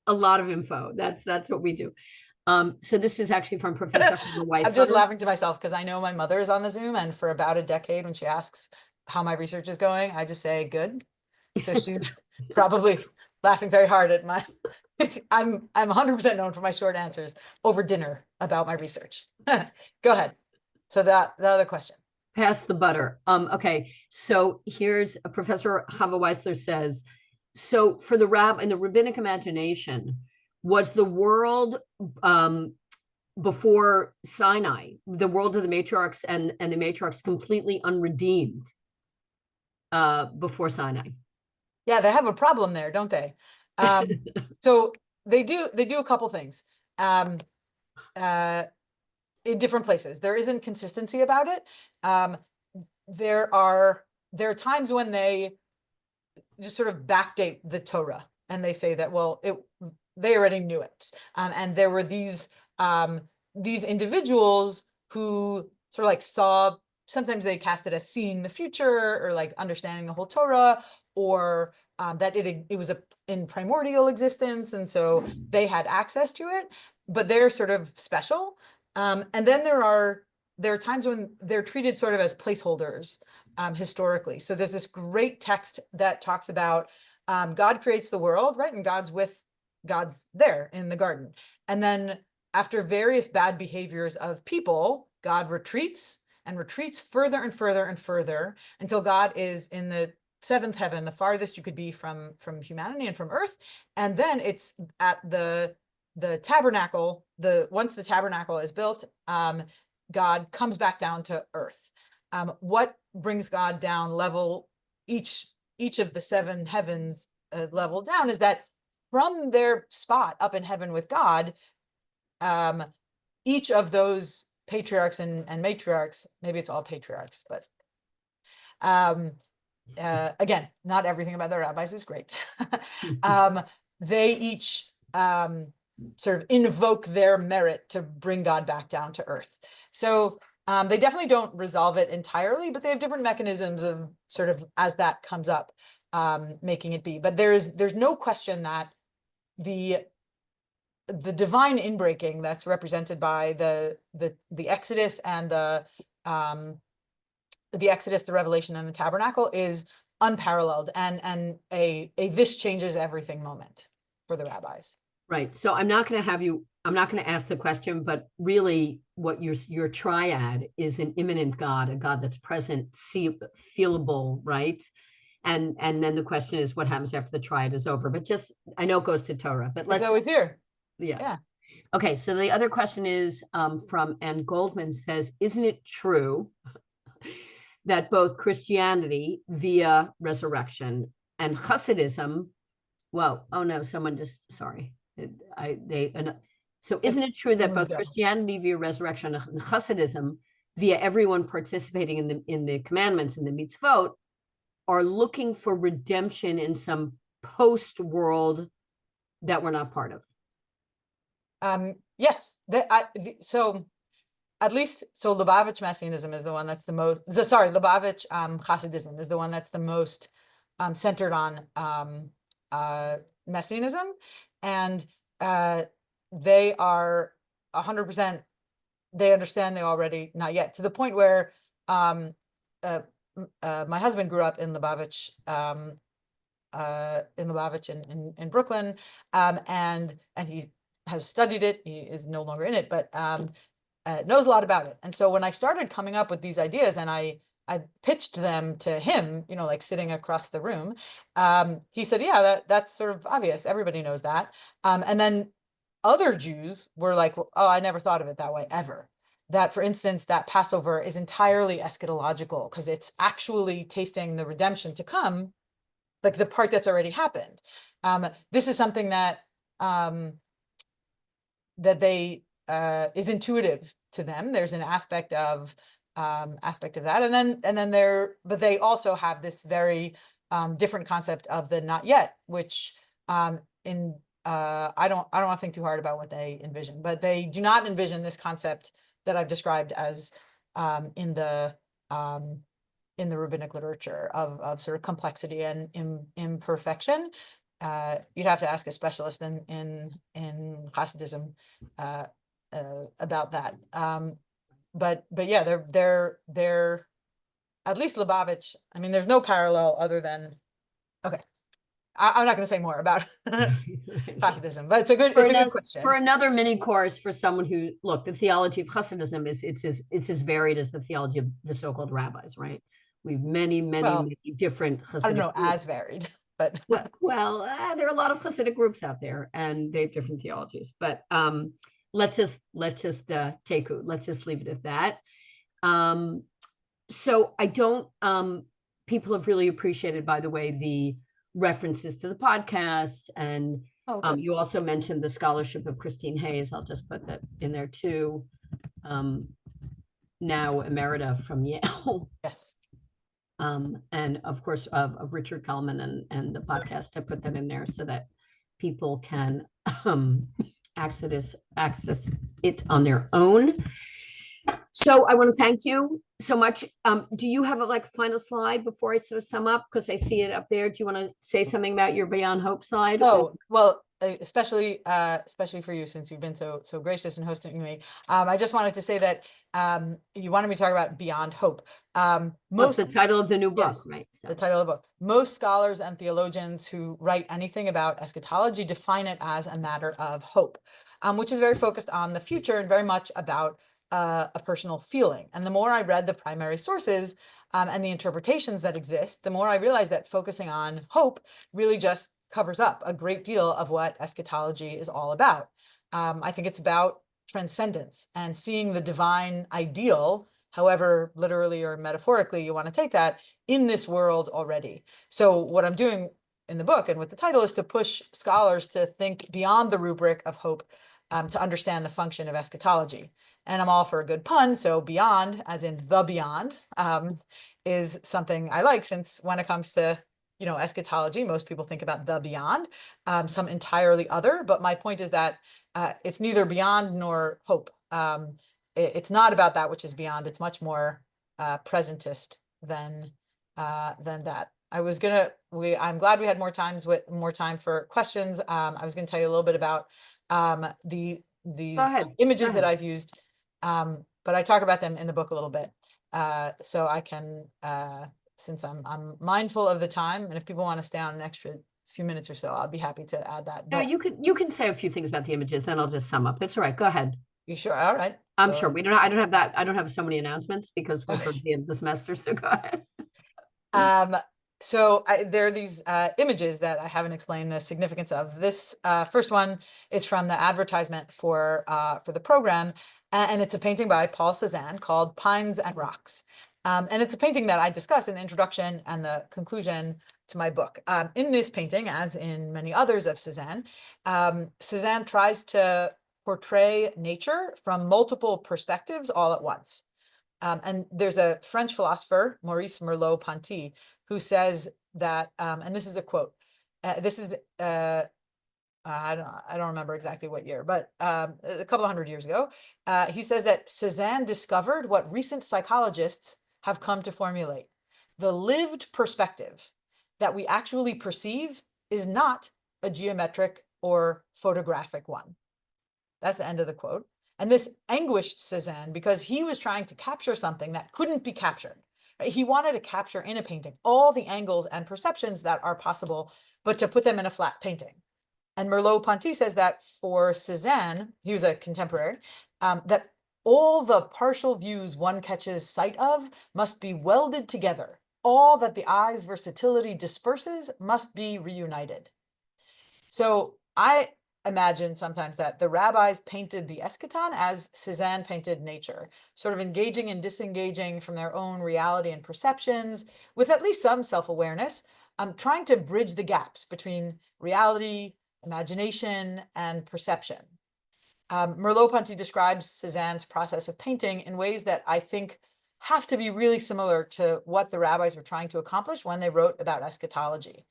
a lot of info. That's what we do. So this is actually from Professor Weiss. I'm just laughing to myself because I know my mother is on the Zoom, and for about a decade, when she asks how my research is going, I just say good. So she's probably laughing very hard at I'm 100% known for my short answers over dinner about my research. Go ahead. So the other question. Pass the butter. Okay. So here's Professor Chava Weissler says, so for in the rabbinic imagination, was the world before Sinai, the world of the matriarchs and the matriarchs, completely unredeemed before Sinai? Yeah, they have a problem there, don't they? So they do a couple things in different places. There isn't consistency about it. There are times when they just sort of backdate the Torah, and they say that, well, they already knew it, and there were these individuals who sort of like saw. Sometimes they cast it as seeing the future, or like understanding the whole Torah, or that it was in primordial existence, and so they had access to it. But they're sort of special. And then there are times when they're treated sort of as placeholders historically. So there's this great text that talks about God creates the world, right? And God's there in the garden. And then after various bad behaviors of people, God retreats and retreats further and further and further until God is in the seventh heaven, the farthest you could be from humanity and from earth. And then it's at the tabernacle, once the tabernacle is built, God comes back down to earth. What brings God down level, each of the seven heavens level down, is that from their spot up in heaven with God, each of those patriarchs and matriarchs, maybe it's all patriarchs, but again, not everything about the rabbis is great. They each sort of invoke their merit to bring God back down to earth. So they definitely don't resolve it entirely, but they have different mechanisms of sort of, as that comes up, making it be. But there's no question that the divine inbreaking that's represented by the Exodus and the Exodus, the Revelation, and the Tabernacle is unparalleled, and a this changes everything moment for the rabbis. Right. So I'm not going to ask the question, but really what your triad is an immanent God, a God that's present, feelable, right? And then the question is what happens after the triad is over. But just, I know it goes to Torah, but let's. It's always here. Yeah. Okay. So the other question is from Ann Goldman says, isn't it true that both Christianity via resurrection and Hasidism, well, oh no, someone just, sorry. So isn't it true that both Christianity via resurrection and Hasidism via everyone participating in the commandments and the mitzvot are looking for redemption in some post world that we're not part of? Yes, so at least, so Lubavitch Messianism is the one that's the most, Lubavitch Hasidism is the one that's the most centered on Messianism, and they are 100%, they understand they already, not yet, to the point where my husband grew up in Lubavitch, in Brooklyn, and he has studied it. He is no longer in it, but knows a lot about it. And so when I started coming up with these ideas and I pitched them to him, like sitting across the room, he said, yeah, that's sort of obvious. Everybody knows that. And then other Jews were like, well, oh, I never thought of it that way ever. That, for instance, that Passover is entirely eschatological because it's actually tasting the redemption to come, like the part that's already happened. This is something that they is intuitive to them. There's an aspect of that, and then but they also have this very different concept of the not yet, which I don't want to think too hard about what they envision, but they do not envision this concept that I've described as in the rabbinic literature of sort of complexity and imperfection. You'd have to ask a specialist in Hasidism about that. But yeah, they're at least Lubavitch. I mean, there's no parallel other than, okay. I'm not going to say more about Hasidism, but it's a good question. For another mini course for someone who, look, the theology of Hasidism it's as varied as the theology of the so-called rabbis, right? We've many different Hasidic I don't know, groups. as varied, but well, there are a lot of Hasidic groups out there, and they have different theologies. But let's just leave it at that. So I don't. People have really appreciated, by the way, the references to the podcast, and you also mentioned the scholarship of Christine Hayes. I'll just put that in there too. Now emerita from Yale. Yes. And of course of Richard Kalman and the podcast. I put that in there so that people can access it on their own. So I want to thank you so much. Do you have a final slide before I sort of sum up? Because I see it up there. Do you want to say something about your Beyond Hope slide? Oh, well, especially for you, since you've been so gracious in hosting me. I just wanted to say that you wanted me to talk about Beyond Hope. That's the title of the new book, yes, right? So. The title of the book. Most scholars and theologians who write anything about eschatology define it as a matter of hope, which is very focused on the future and very much about a personal feeling. And the more I read the primary sources and the interpretations that exist, the more I realized that focusing on hope really just covers up a great deal of what eschatology is all about. I think it's about transcendence and seeing the divine ideal, however literally or metaphorically you want to take that, in this world already. So what I'm doing in the book and with the title is to push scholars to think beyond the rubric of hope to understand the function of eschatology. And I'm all for a good pun, so beyond, as in the beyond, is something I like, since when it comes to eschatology. Most people think about the beyond, some entirely other. But my point is that it's neither beyond nor hope. It's not about that which is beyond. It's much more presentist than that. I'm glad we had more time for questions. I was going to tell you a little bit about these Go ahead. images that I've used, but I talk about them in the book a little bit. So I can, since I'm mindful of the time, and if people want to stay on an extra few minutes or so, I'll be happy to add that. No, you can say a few things about the images, then I'll just sum up. It's all right. Go ahead. You sure? All right. I'm sure I don't have so many announcements because we're towards the end of the semester. So go ahead. So there are these images that I haven't explained the significance of. This first one is from the advertisement for the program, and it's a painting by Paul Cézanne called Pines and Rocks. And it's a painting that I discuss in the introduction and the conclusion to my book. In this painting, as in many others of Cézanne, Cézanne tries to portray nature from multiple perspectives all at once. And there's a French philosopher, Maurice Merleau-Ponty, who says that, and this is a quote, this is, I don't remember exactly what year, but a couple of hundred years ago, he says that Cézanne discovered what recent psychologists have come to formulate. The lived perspective that we actually perceive is not a geometric or photographic one. That's the end of the quote. And this anguished Cézanne because he was trying to capture something that couldn't be captured. He wanted to capture in a painting all the angles and perceptions that are possible, but to put them in a flat painting. And Merleau-Ponty says that for Cézanne, he was a contemporary, that all the partial views one catches sight of must be welded together. All that the eye's versatility disperses must be reunited. So I imagine sometimes that the rabbis painted the eschaton as Cézanne painted nature, sort of engaging and disengaging from their own reality and perceptions with at least some self-awareness, trying to bridge the gaps between reality, imagination, and perception. Merleau-Ponty describes Cézanne's process of painting in ways that I think have to be really similar to what the rabbis were trying to accomplish when they wrote about eschatology.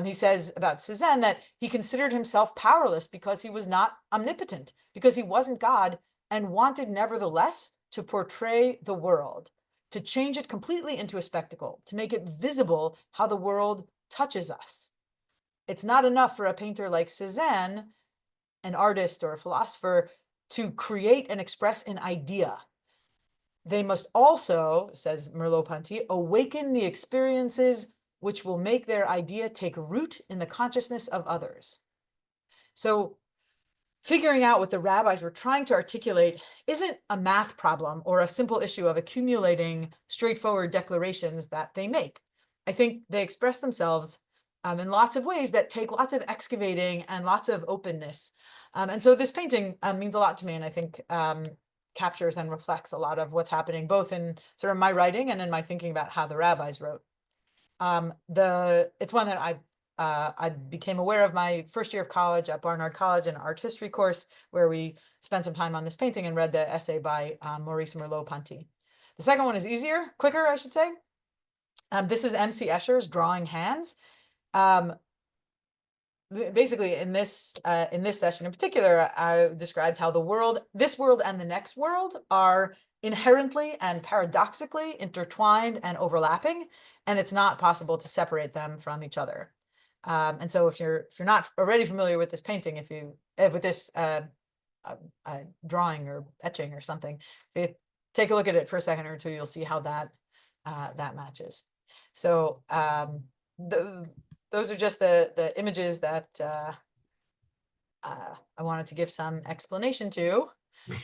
He says about Cézanne that he considered himself powerless because he was not omnipotent, because he wasn't God, and wanted nevertheless to portray the world, to change it completely into a spectacle, to make it visible how the world touches us. It's not enough for a painter like Cézanne, an artist or a philosopher, to create and express an idea. They must also, says Merleau-Ponty, awaken the experiences which will make their idea take root in the consciousness of others. So figuring out what the rabbis were trying to articulate isn't a math problem or a simple issue of accumulating straightforward declarations that they make. I think they express themselves in lots of ways that take lots of excavating and lots of openness. And so this painting means a lot to me, and I think captures and reflects a lot of what's happening both in sort of my writing and in my thinking about how the rabbis wrote. It's one that I became aware of my first year of college at Barnard College, in an art history course where we spent some time on this painting and read the essay by Maurice Merleau-Ponty. The second one is easier, quicker, I should say. This is M.C. Escher's Drawing Hands. Basically, in this session in particular, I described how this world and the next world are inherently and paradoxically intertwined and overlapping, and it's not possible to separate them from each other. And so if you're not already familiar with this painting, with this drawing or etching or something, if you take a look at it for a second or two, you'll see how that matches. So those are just the images that I wanted to give some explanation to.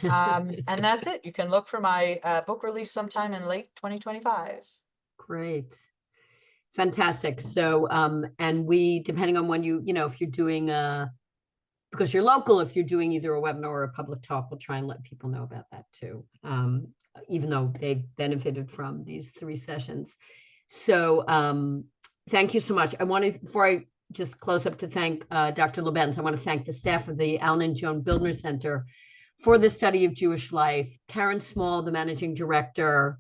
And that's it. You can look for my book release sometime in late 2025. Great. Fantastic. So, and we, depending on when if you're doing because you're local, if you're doing either a webinar or a public talk, we'll try and let people know about that too, even though they've benefited from these 3 sessions. So thank you so much. I want to, before I just close up, to thank Dr. Labenz. I want to thank the staff of the Alan and Joan Bildner Center for the study of Jewish life, Karen Small, the managing director,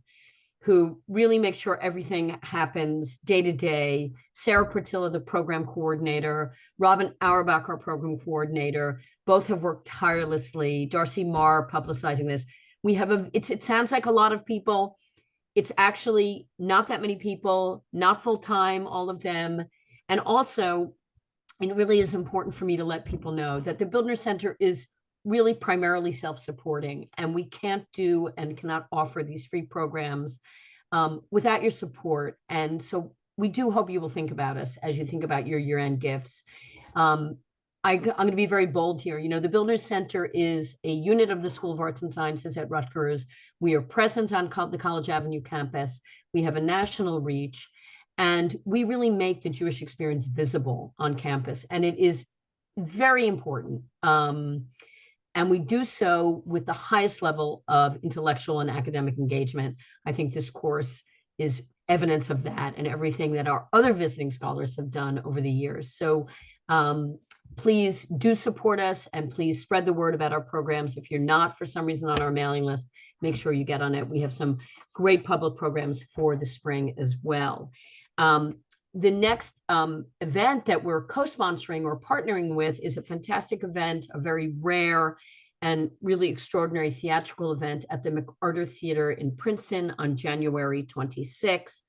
who really make sure everything happens day to day. Sarah Portillo, the program coordinator, Robin Auerbach, our program coordinator, both have worked tirelessly. Darcy Marr publicizing this. We have it sounds like a lot of people. It's actually not that many people, not full time, all of them. And also, it really is important for me to let people know that the Bildner Center is really primarily self-supporting, and we can't do and cannot offer these free programs without your support. And so we do hope you will think about us as you think about your year-end gifts. I'm going to be very bold here. You know, the Bildner Center is a unit of the School of Arts and Sciences at Rutgers. We are present on the College Avenue campus. We have a national reach, and we really make the Jewish experience visible on campus. And it is very important. And we do so with the highest level of intellectual and academic engagement. I think this course is evidence of that, and everything that our other visiting scholars have done over the years. So please do support us, and please spread the word about our programs. If you're not for some reason on our mailing list, make sure you get on it. We have some great public programs for the spring as well. The next event that we're co-sponsoring or partnering with is a fantastic event, a very rare and really extraordinary theatrical event at the McArthur Theater in Princeton on January 26th.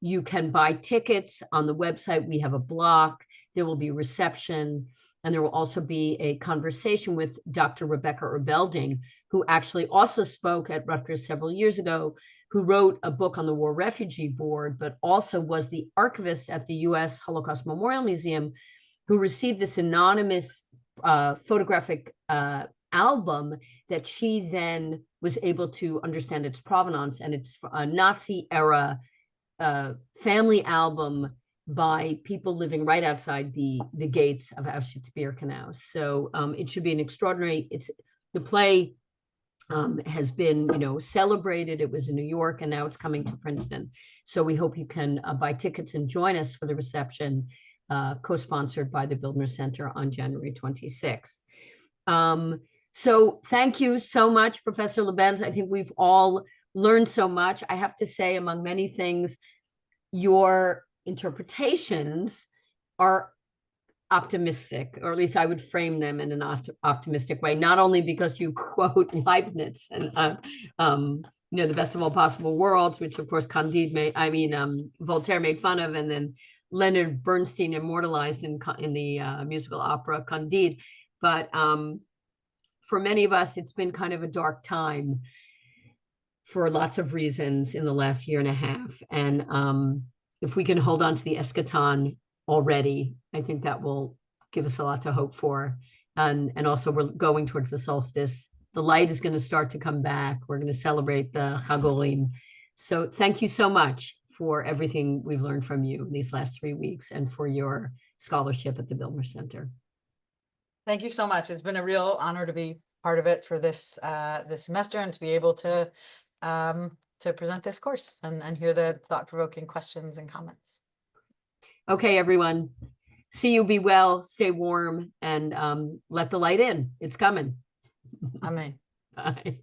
You can buy tickets on the website. We have a block. There will be a reception, and there will also be a conversation with Dr. Rebecca Erbelding, who actually also spoke at Rutgers several years ago, who wrote a book on the War Refugee Board, but also was the archivist at the U.S. Holocaust Memorial Museum, who received this anonymous photographic album that she then was able to understand its provenance. And it's a Nazi era family album by people living right outside the gates of Auschwitz-Birkenau. So it should be an extraordinary, the play has been, celebrated. It was in New York, and now it's coming to Princeton. So we hope you can buy tickets and join us for the reception, co-sponsored by the Bildner Center on January 26th. So thank you so much, Professor Labenz. I think we've all learned so much. I have to say, among many things, your interpretations are optimistic, or at least I would frame them in an optimistic way, not only because you quote Leibniz and the best of all possible worlds, which of course Voltaire made fun of, and then Leonard Bernstein immortalized in the musical opera Candide. But for many of us, it's been kind of a dark time for lots of reasons in the last year and a half. And if we can hold on to the eschaton already, I think that will give us a lot to hope for. And also, we're going towards the solstice. The light is going to start to come back. We're going to celebrate the Chag Olim. So thank you so much for everything we've learned from you in these last 3 weeks, and for your scholarship at the Bildner Center. Thank you so much. It's been a real honor to be part of it for this this semester, and to be able to present this course and hear the thought-provoking questions and comments. Okay, everyone. See you, be well, stay warm, and let the light in. It's coming. Amen. Bye.